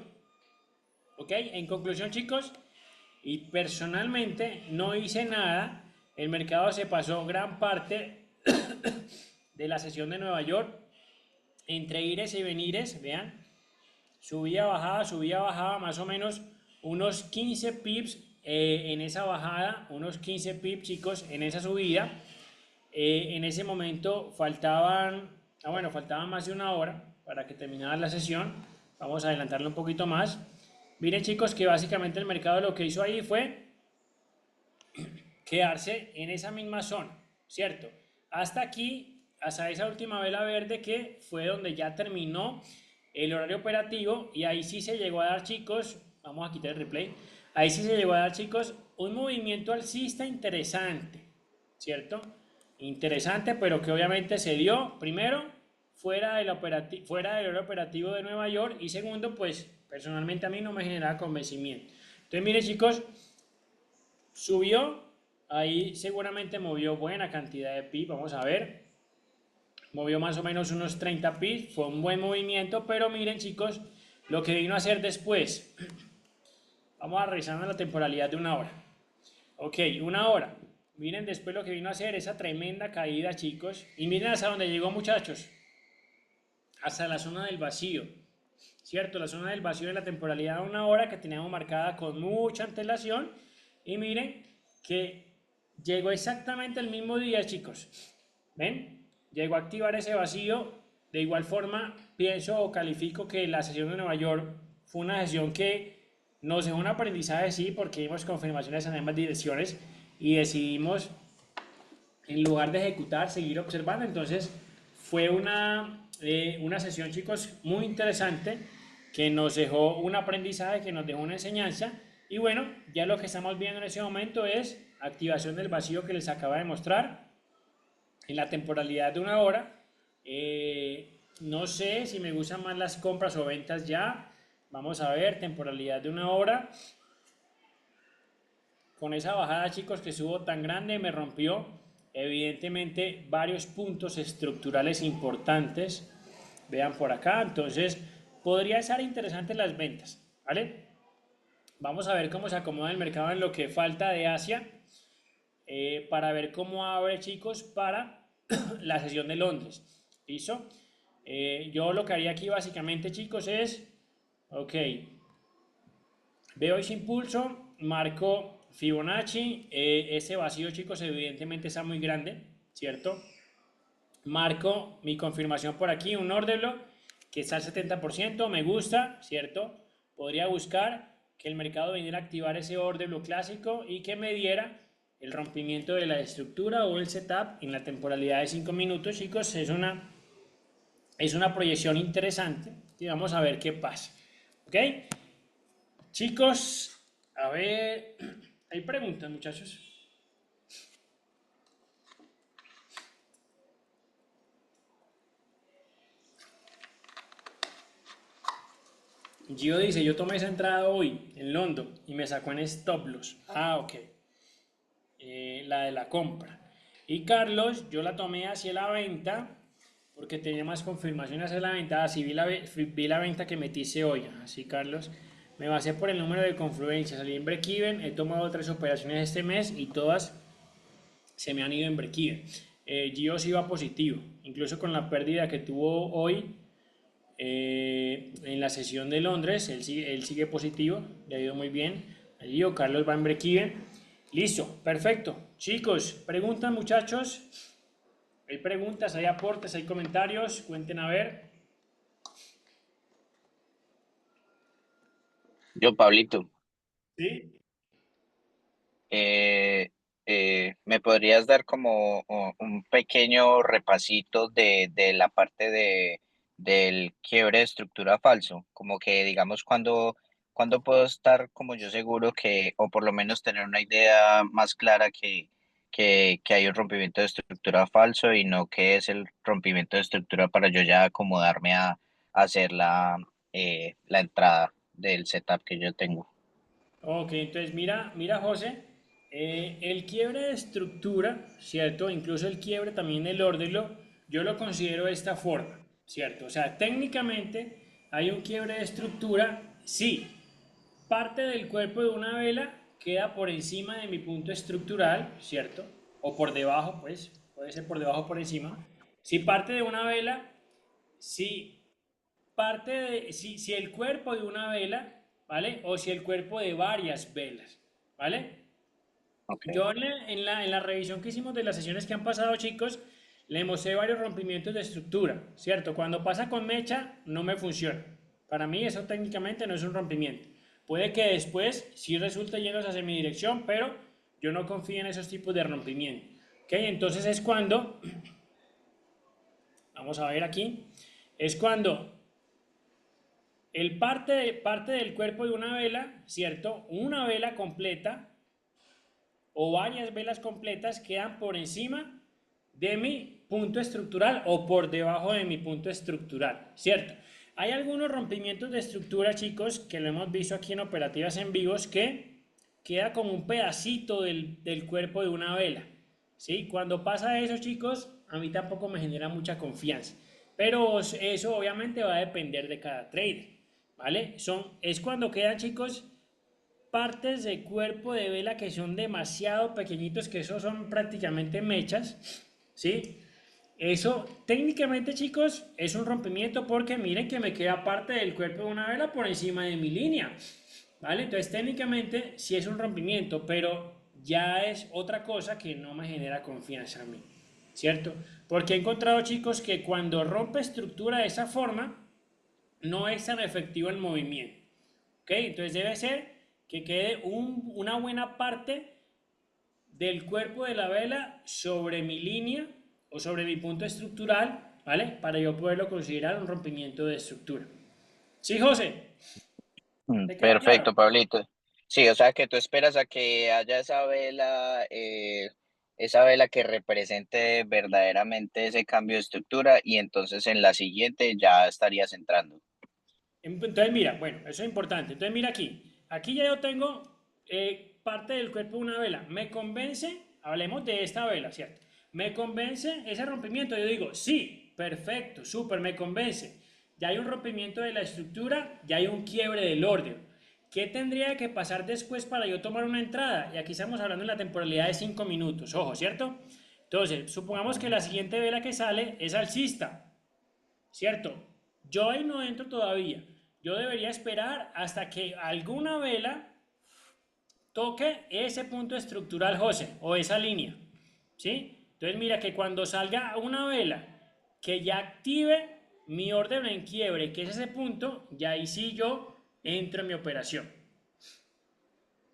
¿Ok? En conclusión, chicos, y personalmente no hice nada. El mercado se pasó gran parte de la sesión de Nueva York entre ires y venires, vean, subía, bajaba, más o menos unos 15 pips en esa bajada, unos 15 pips, chicos, en esa subida. En ese momento faltaban más de una hora para que terminara la sesión. Vamos a adelantarlo un poquito más. Miren, chicos, que básicamente el mercado lo que hizo ahí fue quedarse en esa misma zona, ¿cierto? Hasta aquí, hasta esa última vela verde que fue donde ya terminó el horario operativo y ahí sí se llegó a dar, chicos, vamos a quitar el replay, ahí sí se llegó a dar, chicos, un movimiento alcista interesante, ¿cierto? Interesante, pero que obviamente se dio, primero, fuera del horario operativo de Nueva York y segundo, pues personalmente a mí no me generaba convencimiento. Entonces, miren, chicos, subió, ahí seguramente movió buena cantidad de pi, vamos a ver, movió más o menos unos 30 pips, fue un buen movimiento, pero miren, chicos, lo que vino a hacer después. Vamos a revisar la temporalidad de una hora. Ok, una hora. Miren después lo que vino a hacer esa tremenda caída, chicos. Y miren hasta dónde llegó, muchachos. Hasta la zona del vacío. ¿Cierto? La zona del vacío de la temporalidad de una hora que teníamos marcada con mucha antelación. Y miren que llegó exactamente el mismo día, chicos. ¿Ven? Llegó a activar ese vacío. De igual forma, pienso o califico que la sesión de Nueva York fue una sesión que nos dejó un aprendizaje, sí, porque vimos confirmaciones en ambas direcciones y decidimos, en lugar de ejecutar, seguir observando. Entonces, fue una sesión, chicos, muy interesante que nos dejó un aprendizaje, que nos dejó una enseñanza. Y bueno, ya lo que estamos viendo en ese momento es activación del vacío que les acaba de mostrar en la temporalidad de una hora. No sé si me gustan más las compras o ventas ya. Vamos a ver, temporalidad de una hora. Con esa bajada, chicos, que estuvo tan grande, me rompió evidentemente varios puntos estructurales importantes. Vean por acá, entonces podría ser interesante las ventas, ¿vale? Vamos a ver cómo se acomoda el mercado en lo que falta de Asia, para ver cómo abre, chicos, para la sesión de Londres. ¿Listo? Yo lo que haría aquí básicamente, chicos, es, ok, veo ese impulso, marco Fibonacci, ese vacío, chicos, evidentemente está muy grande, ¿cierto? Marco mi confirmación por aquí, un order block que está al 70%, me gusta, ¿cierto? Podría buscar que el mercado viniera a activar ese order block clásico y que me diera el rompimiento de la estructura o el setup en la temporalidad de 5 minutos, chicos. Es una proyección interesante y vamos a ver qué pasa. ¿Ok? Chicos, a ver, hay preguntas, muchachos. Gio dice, yo tomé esa entrada hoy en London y me sacó en stop loss. Ah, ok. La de la compra. Y Carlos, yo la tomé hacia la venta porque tenía más confirmaciones hacia la venta. Así vi la venta que metiste hoy. Así, Carlos. Me basé por el número de confluencias. Salí en break-even. He tomado 3 operaciones este mes y todas se me han ido en break-even. Gio sí va positivo. Incluso con la pérdida que tuvo hoy, en la sesión de Londres, él sigue positivo, le ha ido muy bien. Gio, Carlos va en break-even. Listo, perfecto. Chicos, preguntas, muchachos. Hay preguntas, hay aportes, hay comentarios. Cuenten a ver. Yo, Pablito, ¿Sí? eh, ¿me podrías dar como un pequeño repasito de la parte del quiebre de estructura falso? Como que, digamos, cuando puedo estar como yo seguro que, o por lo menos tener una idea más clara que hay un rompimiento de estructura falso y no que es el rompimiento de estructura para yo ya acomodarme a hacer la entrada del setup que yo tengo. Ok, entonces mira, José, el quiebre de estructura, ¿cierto? Incluso el quiebre también del órdelo, yo lo considero de esta forma, ¿cierto? O sea, técnicamente hay un quiebre de estructura, sí, parte del cuerpo de una vela queda por encima de mi punto estructural, ¿cierto? O por debajo, pues, puede ser por debajo o por encima. Si parte de una vela, si si el cuerpo de una vela, ¿vale? O si el cuerpo de varias velas, ¿vale? Ok. Yo en la revisión que hicimos de las sesiones que han pasado, chicos, le mostré varios rompimientos de estructura, ¿cierto? Cuando pasa con mecha, no me funciona. Para mí eso técnicamente no es un rompimiento. Puede que después sí resulte yendo hacia mi dirección, pero yo no confío en esos tipos de rompimiento. ¿Ok? Entonces es cuando vamos a ver aquí, es cuando parte del cuerpo de una vela, ¿cierto? Una vela completa o varias velas completas quedan por encima de mi punto estructural o por debajo de mi punto estructural, ¿cierto? Hay algunos rompimientos de estructura, chicos, que lo hemos visto aquí en operativas en vivos, que queda como un pedacito del cuerpo de una vela, ¿sí? Cuando pasa eso, chicos, a mí tampoco me genera mucha confianza, pero eso obviamente va a depender de cada trader, ¿vale? Es cuando quedan, chicos, partes del cuerpo de vela que son demasiado pequeñitos, que esos son prácticamente mechas, ¿sí? Eso técnicamente, chicos, es un rompimiento porque miren que me queda parte del cuerpo de una vela por encima de mi línea, ¿vale? Entonces técnicamente sí es un rompimiento, pero ya es otra cosa que no me genera confianza a mí, ¿cierto? Porque he encontrado, chicos, que cuando rompe estructura de esa forma, no es tan efectivo el movimiento. ¿Ok? Entonces debe ser que quede una buena parte del cuerpo de la vela sobre mi línea o sobre mi punto estructural, ¿vale? Para yo poderlo considerar un rompimiento de estructura. ¿Sí, José? ¿Te queda claro? Perfecto, Pablito. Sí, o sea que tú esperas a que haya esa vela que represente verdaderamente ese cambio de estructura y entonces en la siguiente ya estarías entrando. Entonces mira, bueno, eso es importante. Entonces mira aquí. Aquí ya yo tengo parte del cuerpo de una vela. Me convence, hablemos de esta vela, ¿cierto? Me convence ese rompimiento. Yo digo, sí, perfecto, súper, me convence. Ya hay un rompimiento de la estructura, ya hay un quiebre del orden. ¿Qué tendría que pasar después para yo tomar una entrada? Y aquí estamos hablando de la temporalidad de 5 minutos, ojo, ¿cierto? Entonces, supongamos que Ujú. la siguiente vela que sale es alcista. ¿Cierto? Yo ahí no entro todavía. Yo debería esperar hasta que alguna vela toque ese punto estructural, José, o esa línea. ¿Sí? Entonces mira que cuando salga una vela que ya active mi orden en quiebre, que es ese punto, ya ahí sí yo entro en mi operación.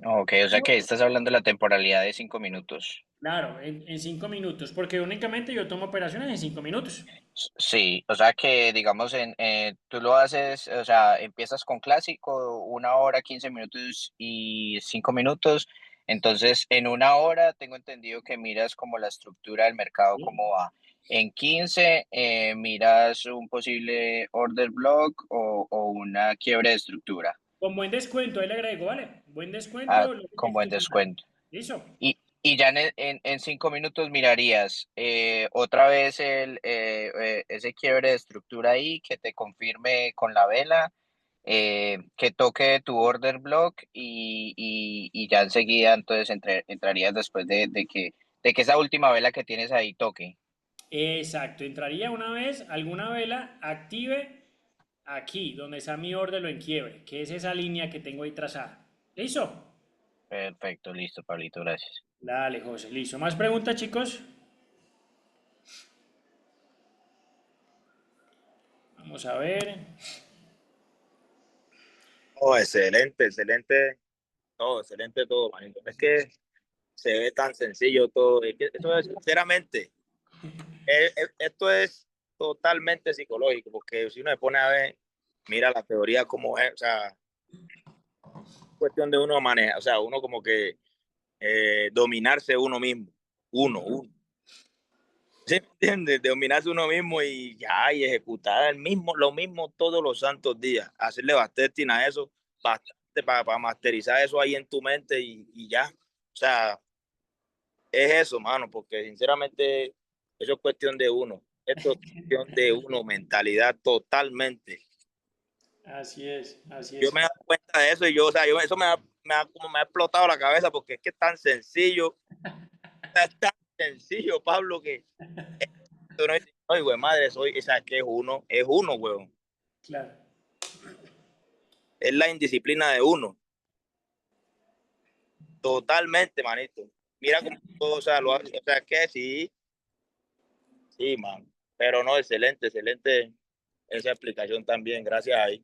Ok, o sea que estás hablando de la temporalidad de 5 minutos. Claro, en 5 minutos, porque únicamente yo tomo operaciones en 5 minutos. Sí, o sea que digamos tú lo haces, o sea, empiezas con clásico, 1 hora, 15 minutos y 5 minutos. Entonces, en 1 hora tengo entendido que miras como la estructura del mercado, ¿Sí? cómo va. En 15 miras un posible order block o una quiebre de estructura, Con buen descuento, ahí le agrego, ¿vale? Buen ah, descuento, lo que con tienes que buen encontrar. descuento. ¿Listo? Y ya en 5 minutos mirarías otra vez ese quiebre de estructura ahí que te confirme con la vela, que toque tu order block y ya enseguida entonces entrarías después de que esa última vela que tienes ahí toque. Exacto, entraría una vez alguna vela active aquí, donde está mi orden lo en quiebre, que es esa línea que tengo ahí trazada. ¿Listo? Perfecto, listo, Pablito, gracias. Dale, José, listo. ¿Más preguntas, chicos? Vamos a ver. Oh, excelente, excelente, todo, excelente todo, manito. Es que se ve tan sencillo todo. Es que eso es, sinceramente, esto es totalmente psicológico, porque si uno se pone a ver, mira la teoría como es, o sea, cuestión de uno manejar, o sea, uno como que dominarse uno mismo, uno. ¿Sí me entiendes? Dominarse uno mismo y ya, y ejecutar lo mismo todos los santos días. Hacerle bastante a eso, bastante para masterizar eso ahí en tu mente y ya. O sea, es eso, mano, porque sinceramente eso es cuestión de uno. Esto es cuestión de uno, mentalidad totalmente. Así Yo es. me he dado cuenta de eso y yo, o sea, eso como me ha explotado la cabeza porque es que es tan sencillo, es tan sencillo, Pablo, que uno dice, oye, güey, madre, soy, o sea, que es uno, weón. Claro. Es la indisciplina de uno, totalmente, manito. Mira cómo todo, o sea, lo hace, o sea, que sí, sí, man. Pero no, excelente, excelente esa explicación también, gracias ahí.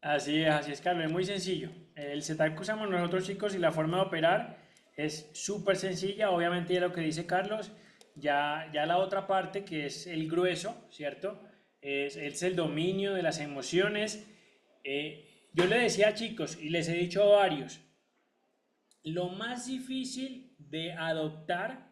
Así es, Carlos, es muy sencillo. El setup que usamos nosotros, chicos, y la forma de operar es súper sencilla. Obviamente, ya lo que dice Carlos, ya la otra parte que es el grueso, ¿cierto? Es el dominio de las emociones. Yo le decía, chicos, y les he dicho a varios, lo más difícil de adoptar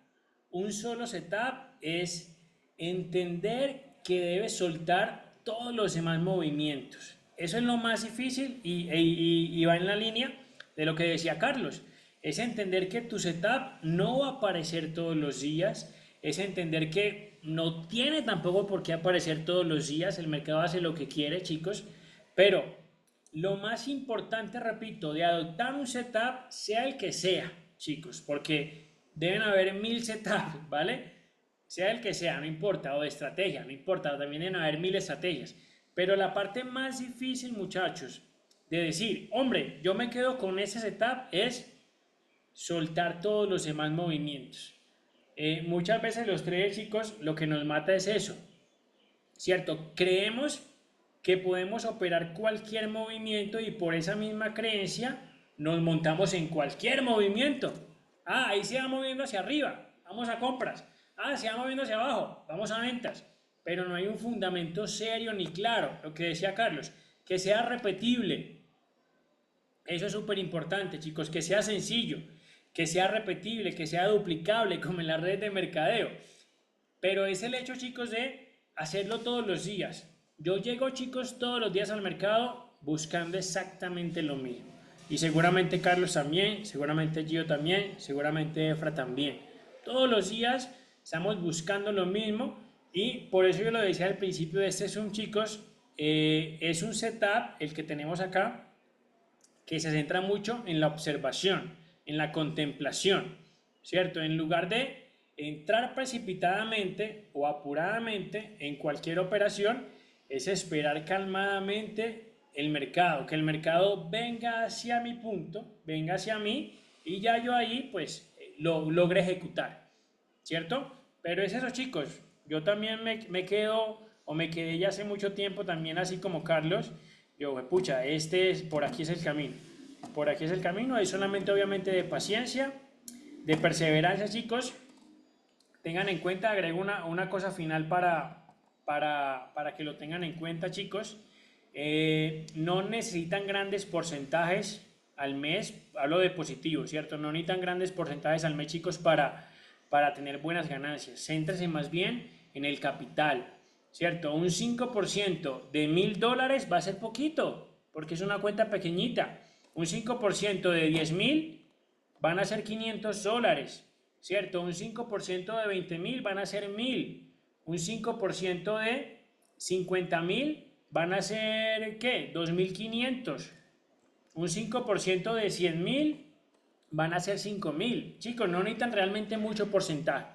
un solo setup es entender que debes soltar todos los demás movimientos. Eso es lo más difícil y va en la línea de lo que decía Carlos. Es entender que tu setup no va a aparecer todos los días. Es entender que no tiene tampoco por qué aparecer todos los días. El mercado hace lo que quiere, chicos. Pero lo más importante, repito, de adoptar un setup, sea el que sea, chicos, porque deben haber 1000 setups, ¿vale? Sea el que sea, no importa, o de estrategia, no importa, también deben haber 1000 estrategias. Pero la parte más difícil, muchachos, de decir, hombre, yo me quedo con ese setup, es soltar todos los demás movimientos. Muchas veces los traders, chicos, lo que nos mata es eso, ¿cierto? Creemos que podemos operar cualquier movimiento y por esa misma creencia nos montamos en cualquier movimiento. Ah, ahí se va moviendo hacia arriba, vamos a compras. Ah, se va moviendo hacia abajo, vamos a ventas. Pero no hay un fundamento serio ni claro, lo que decía Carlos, que sea repetible. Eso es súper importante, chicos, que sea sencillo, que sea repetible, que sea duplicable, como en las redes de mercadeo. Pero es el hecho, chicos, de hacerlo todos los días. Yo llego, chicos, todos los días al mercado buscando exactamente lo mismo. Y seguramente Carlos también, seguramente Gio también, seguramente Efra también. Todos los días estamos buscando lo mismo y por eso yo lo decía al principio de este Zoom, chicos, es un setup el que tenemos acá que se centra mucho en la observación, en la contemplación, ¿cierto? En lugar de entrar precipitadamente o apuradamente en cualquier operación, es esperar calmadamente el mercado, que el mercado venga hacia mi punto, venga hacia mí y ya yo ahí pues lo logre ejecutar, ¿cierto? Pero es eso, chicos. Yo también me quedo o me quedé ya hace mucho tiempo también así como Carlos. Yo, pucha, por aquí es el camino. Por aquí es el camino. Es solamente obviamente de paciencia, de perseverancia, chicos. Tengan en cuenta, agrego una cosa final para que lo tengan en cuenta, chicos. No necesitan grandes porcentajes al mes, hablo de positivo, ¿cierto? No necesitan grandes porcentajes al mes, chicos, para tener buenas ganancias. Céntrese más bien en el capital, ¿cierto? Un 5% de $1000 va a ser poquito, porque es una cuenta pequeñita. Un 5% de 10.000 van a ser $500, ¿cierto? Un 5% de 20.000 van a ser 1000. Un 5% de 50.000 van a ser, ¿qué? 2.500. Un 5% de 100.000 van a ser 5.000. Chicos, no necesitan realmente mucho porcentaje.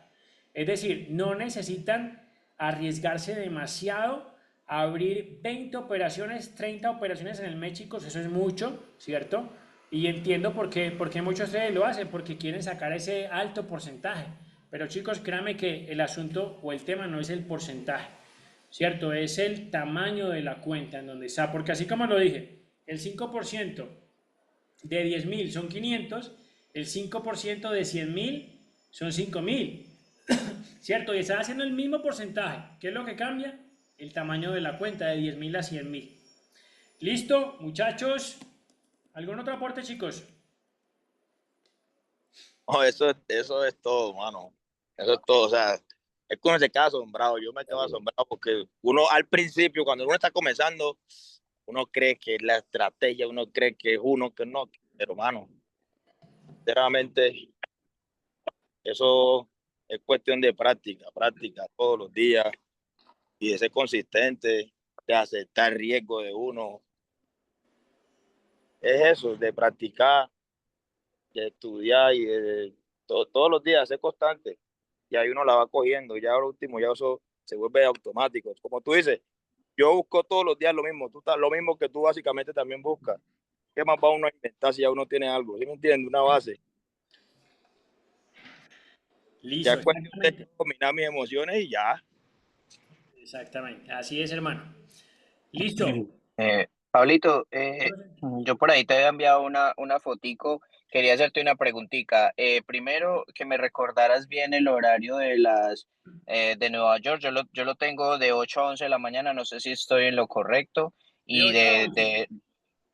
Es decir, no necesitan arriesgarse demasiado a abrir 20 operaciones, 30 operaciones en el mes, chicos. Eso es mucho, ¿cierto? Y entiendo por qué muchos de ustedes lo hacen, porque quieren sacar ese alto porcentaje. Pero chicos, créanme que el asunto o el tema no es el porcentaje, ¿cierto? Es el tamaño de la cuenta en donde está. Porque así como lo dije, el 5% de 10.000 son 500, el 5% de 100.000 son 5.000, ¿cierto? Y están haciendo el mismo porcentaje. ¿Qué es lo que cambia? El tamaño de la cuenta de 10.000 a 100.000. ¿Listo, muchachos? ¿Algún otro aporte, chicos? No, eso es todo, mano. Eso es todo. O sea, es que uno se queda asombrado. Yo me quedo asombrado porque uno al principio, cuando uno está comenzando, uno cree que es la estrategia, uno cree que es uno, que no. Pero, mano, sinceramente, eso es cuestión de práctica, práctica todos los días y de ser consistente, de aceptar el riesgo de uno. Es eso, de practicar, de estudiar y todos los días ser constante. Y ahí uno la va cogiendo. Ya lo último, ya eso se vuelve automático. Como tú dices, yo busco todos los días lo mismo. Lo mismo que tú básicamente también buscas. ¿Qué más va uno a inventar si ya uno tiene algo? ¿Sí me entiendes? Una base. Ya Listo, es cuestión de exactamente. combinar mis emociones y ya. Exactamente, así es, hermano. Listo. Pablito, yo por ahí te había enviado una fotico quería hacerte una preguntita. Primero, que me recordaras bien el horario de Nueva York. Yo lo tengo de 8 a 11 de la mañana, no sé si estoy en lo correcto. De Y 8 a 11. de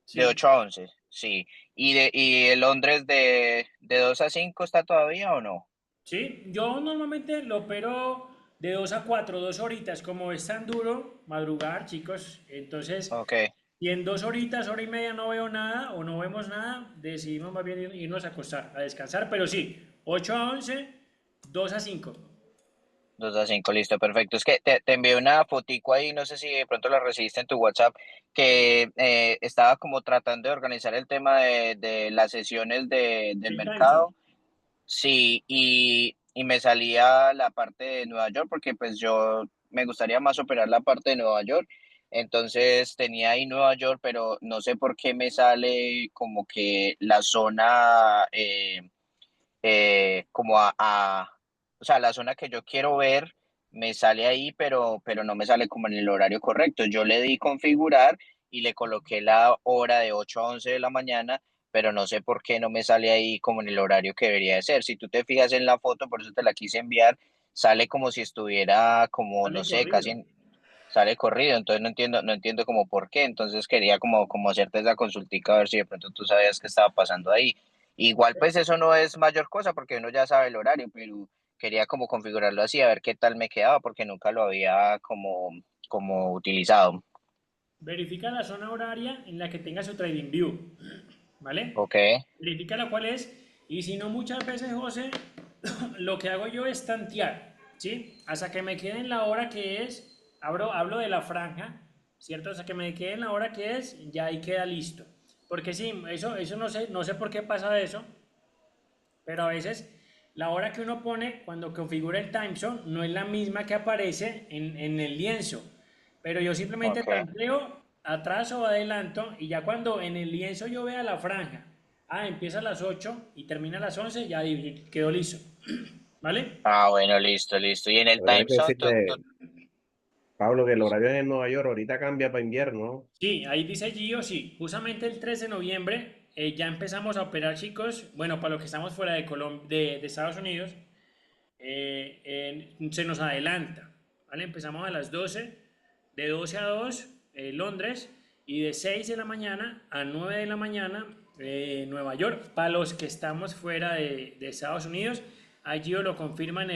Sí. 8 a 11, sí. ¿Y el Londres de 2 a 5 está todavía o no? Sí, yo normalmente lo opero de 2 a 4, 2 horitas, como es tan duro madrugar, chicos. Entonces, Ok. si en 2 horitas, hora y media no veo nada o no vemos nada, decidimos más bien irnos a acostar, a descansar. Pero sí, 8 a 11, 2 a 5. 2 a 5, listo, perfecto. Es que te envié una fotico ahí, no sé si de pronto la recibiste en tu WhatsApp, que estaba como tratando de organizar el tema de las sesiones del El time zone. mercado. Sí, y me salía la parte de Nueva York porque pues yo me gustaría más operar la parte de Nueva York. Entonces tenía ahí Nueva York, pero no sé por qué me sale como que la zona como o sea, la zona que yo quiero ver me sale ahí, pero no me sale como en el horario correcto. Yo le di configurar y le coloqué la hora de 8 a 11 de la mañana, pero no sé por qué no me sale ahí como en el horario que debería de ser. Si tú te fijas en la foto, por eso te la quise enviar, sale como si estuviera como, no Sale sé, corrido. sale corrido, entonces no entiendo como por qué, entonces quería como hacerte esa consultica a ver si de pronto tú sabías qué estaba pasando ahí. Igual pues eso no es mayor cosa porque uno ya sabe el horario, pero quería como configurarlo así, a ver qué tal me quedaba porque nunca lo había como utilizado. Verifica la zona horaria en la que tenga su trading view, ¿vale? Ok, Verifica la cual es, y si no muchas veces, José, lo que hago yo es tantear, ¿sí? Hasta que me quede en la hora que es, hablo de la franja, ¿cierto? Hasta que me quede en la hora que es, ya ahí queda listo. Porque sí, eso no sé por qué pasa eso, pero a veces la hora que uno pone cuando configura el time zone no es la misma que aparece en el lienzo. Pero yo simplemente ok. tanteo atrás o adelanto y ya cuando en el lienzo yo vea la franja, empieza a las 8 y termina a las 11, ya quedó listo. ¿Vale? Ah, bueno, listo, listo. Y en el Pero tienes time que zone, decirle, Pablo, que el horario en Nueva York ahorita cambia para invierno, ¿no? Sí, ahí dice Gio, sí. Justamente el 3 de noviembre ya empezamos a operar, chicos. Bueno, para los que estamos fuera de Estados Unidos, se nos adelanta, ¿vale? Empezamos a las 12, de 12 a 2, Londres, y de 6 de la mañana a 9 de la mañana, Nueva York. Para los que estamos fuera de Estados Unidos, allí os lo confirma en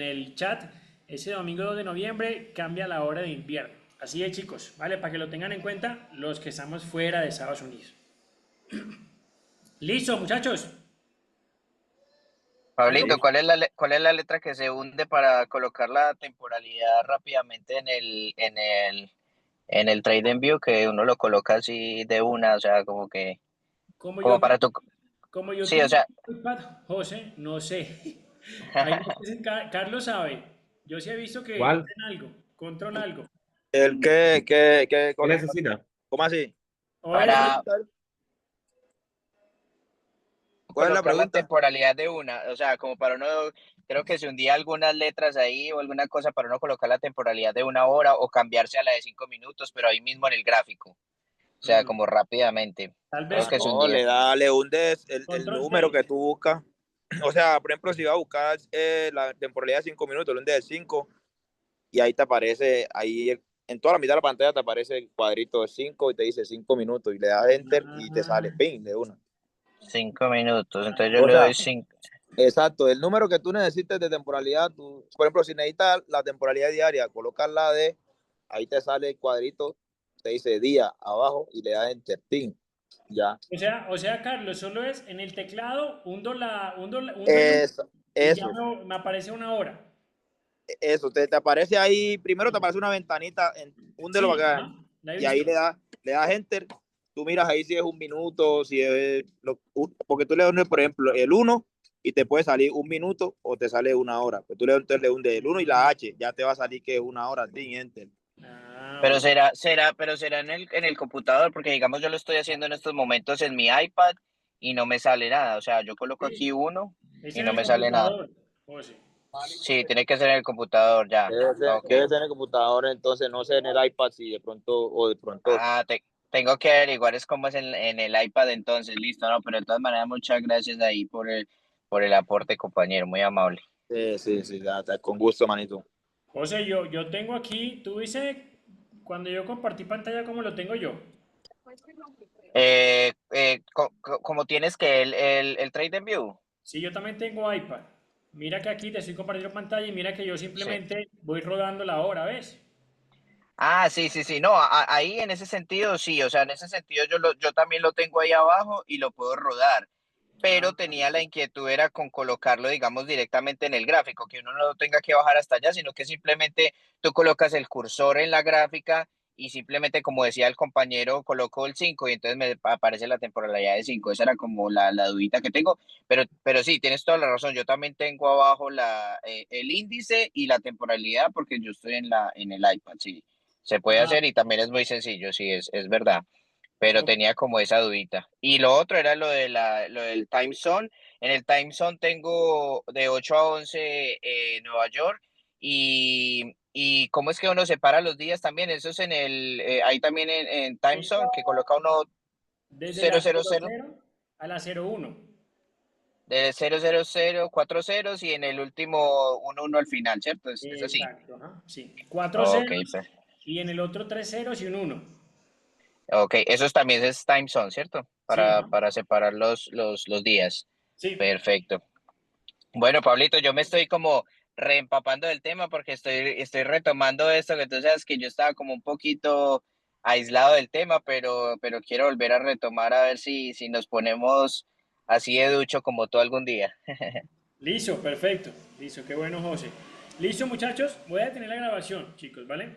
el chat. Ese domingo 2 de noviembre cambia la hora de invierno. Así es, chicos, ¿vale? Para que lo tengan en cuenta los que estamos fuera de Estados Unidos. Listo, muchachos. Pablito, ¿Algo? Sí. ¿cuál es la letra que se hunde para colocar la temporalidad rápidamente en el Trade View, que uno lo coloca así de una, o sea, Como como yo para tu, Como yo sí, o utilizo sea, iPad, José, no sé. Ahí no sé si Carlos sabe. Yo sí he visto que ¿Cuál? hacen algo, controlan algo. ¿El qué ¿Qué cosa? necesita? ¿Cómo así? A ver, ¿Cuál es la para pregunta? ¿Cuál es la colocar la pregunta? temporalidad de una, o sea, como para uno, creo que se hundía algunas letras ahí o alguna cosa para uno colocar la temporalidad de una hora o cambiarse a la de 5 minutos, pero ahí mismo en el gráfico, o sea, mm, como rápidamente, tal creo vez que se No, hundía. le hundes el control número que P. tú buscas. O sea, por ejemplo, si vas a buscar la temporalidad de 5 minutos, le hundes el 5 y ahí te aparece, en toda la mitad de la pantalla te aparece el cuadrito de 5 y te dice 5 minutos y le das enter y te sale Ah, ping de una. 5 minutos, entonces yo O le doy sea, 5. exacto, el número que tú necesites de temporalidad, por ejemplo, si necesitas la temporalidad diaria, colocarla ahí te sale el cuadrito, te dice día abajo y le das enter ping. Ya. o sea, Carlos, solo es en el teclado, hundo el número Eso, y ya eso. me aparece una hora. Eso, te aparece ahí, primero te aparece una ventanita, húndelo Sí, para acá, ajá, la he y ahí visto. le das enter, tú miras ahí si es un minuto, si es, porque tú le hundes, por ejemplo, el uno y te puede salir un minuto o te sale una hora, pues tú le hundes el uno y la H, ya te va a salir que es una hora, sin enter. Ah, Pero ok. será en el computador, porque digamos yo lo estoy haciendo en estos momentos en mi iPad y no me sale nada. O sea, yo coloco aquí Sí, uno es y en no el me sale nada. computador, José. Sí, tiene que ser en el computador ya. Debe ser, Ok. debe ser en el computador, entonces no sé en el iPad si de pronto, o de pronto, Ah, tengo que averiguar es cómo es en el iPad entonces, listo, no, pero de todas maneras muchas gracias ahí por el aporte, compañero, muy amable. Sí, sí, sí, con gusto, manito. José, yo tengo aquí, tú dices, cuando yo compartí pantalla, ¿cómo lo tengo yo? Como tienes que el Trade View. Sí, yo también tengo iPad. Mira que aquí te estoy compartiendo pantalla y mira que yo Sí. simplemente voy rodando la hora, ¿ves? Ah, sí, sí, sí, no, ahí en ese sentido sí, o sea, en ese sentido yo también lo tengo ahí abajo y lo puedo rodar, Ah, pero tenía la inquietud era con colocarlo, digamos, directamente en el gráfico, que uno no tenga que bajar hasta allá, sino que simplemente tú colocas el cursor en la gráfica y simplemente, como decía el compañero, coloco el 5 y entonces me aparece la temporalidad de 5. Esa era como la dudita que tengo, pero sí, tienes toda la razón, yo también tengo abajo el índice y la temporalidad porque yo estoy en el iPad, sí. Se puede ah, hacer y también es muy sencillo, sí, es verdad, pero ok. tenía como esa dudita. Y lo otro era lo del time zone. En el time zone tengo de 8 a 11 Nueva York y cómo es que uno separa los días también. Eso es ahí también en time zone que coloca uno Desde la 000 00 a la 01. de 000 4 ceros y en el último un 1 al final, ¿cierto? Es así. Exacto, ajá, sí. Cuatro Ok, ceros y en el otro tres ceros y un uno. ok, esos también es time zone, ¿cierto? Sí, ajá. Para separar los días. Sí, Perfecto. Bueno, Pablito, yo me estoy como reempapando del tema porque estoy retomando esto, que tú sabes que yo estaba como un poquito aislado del tema, pero quiero volver a retomar a ver si nos ponemos así de ducho como tú algún día. listo, perfecto. Listo, qué bueno, José. Listo, muchachos, voy a detener la grabación, chicos, ¿vale?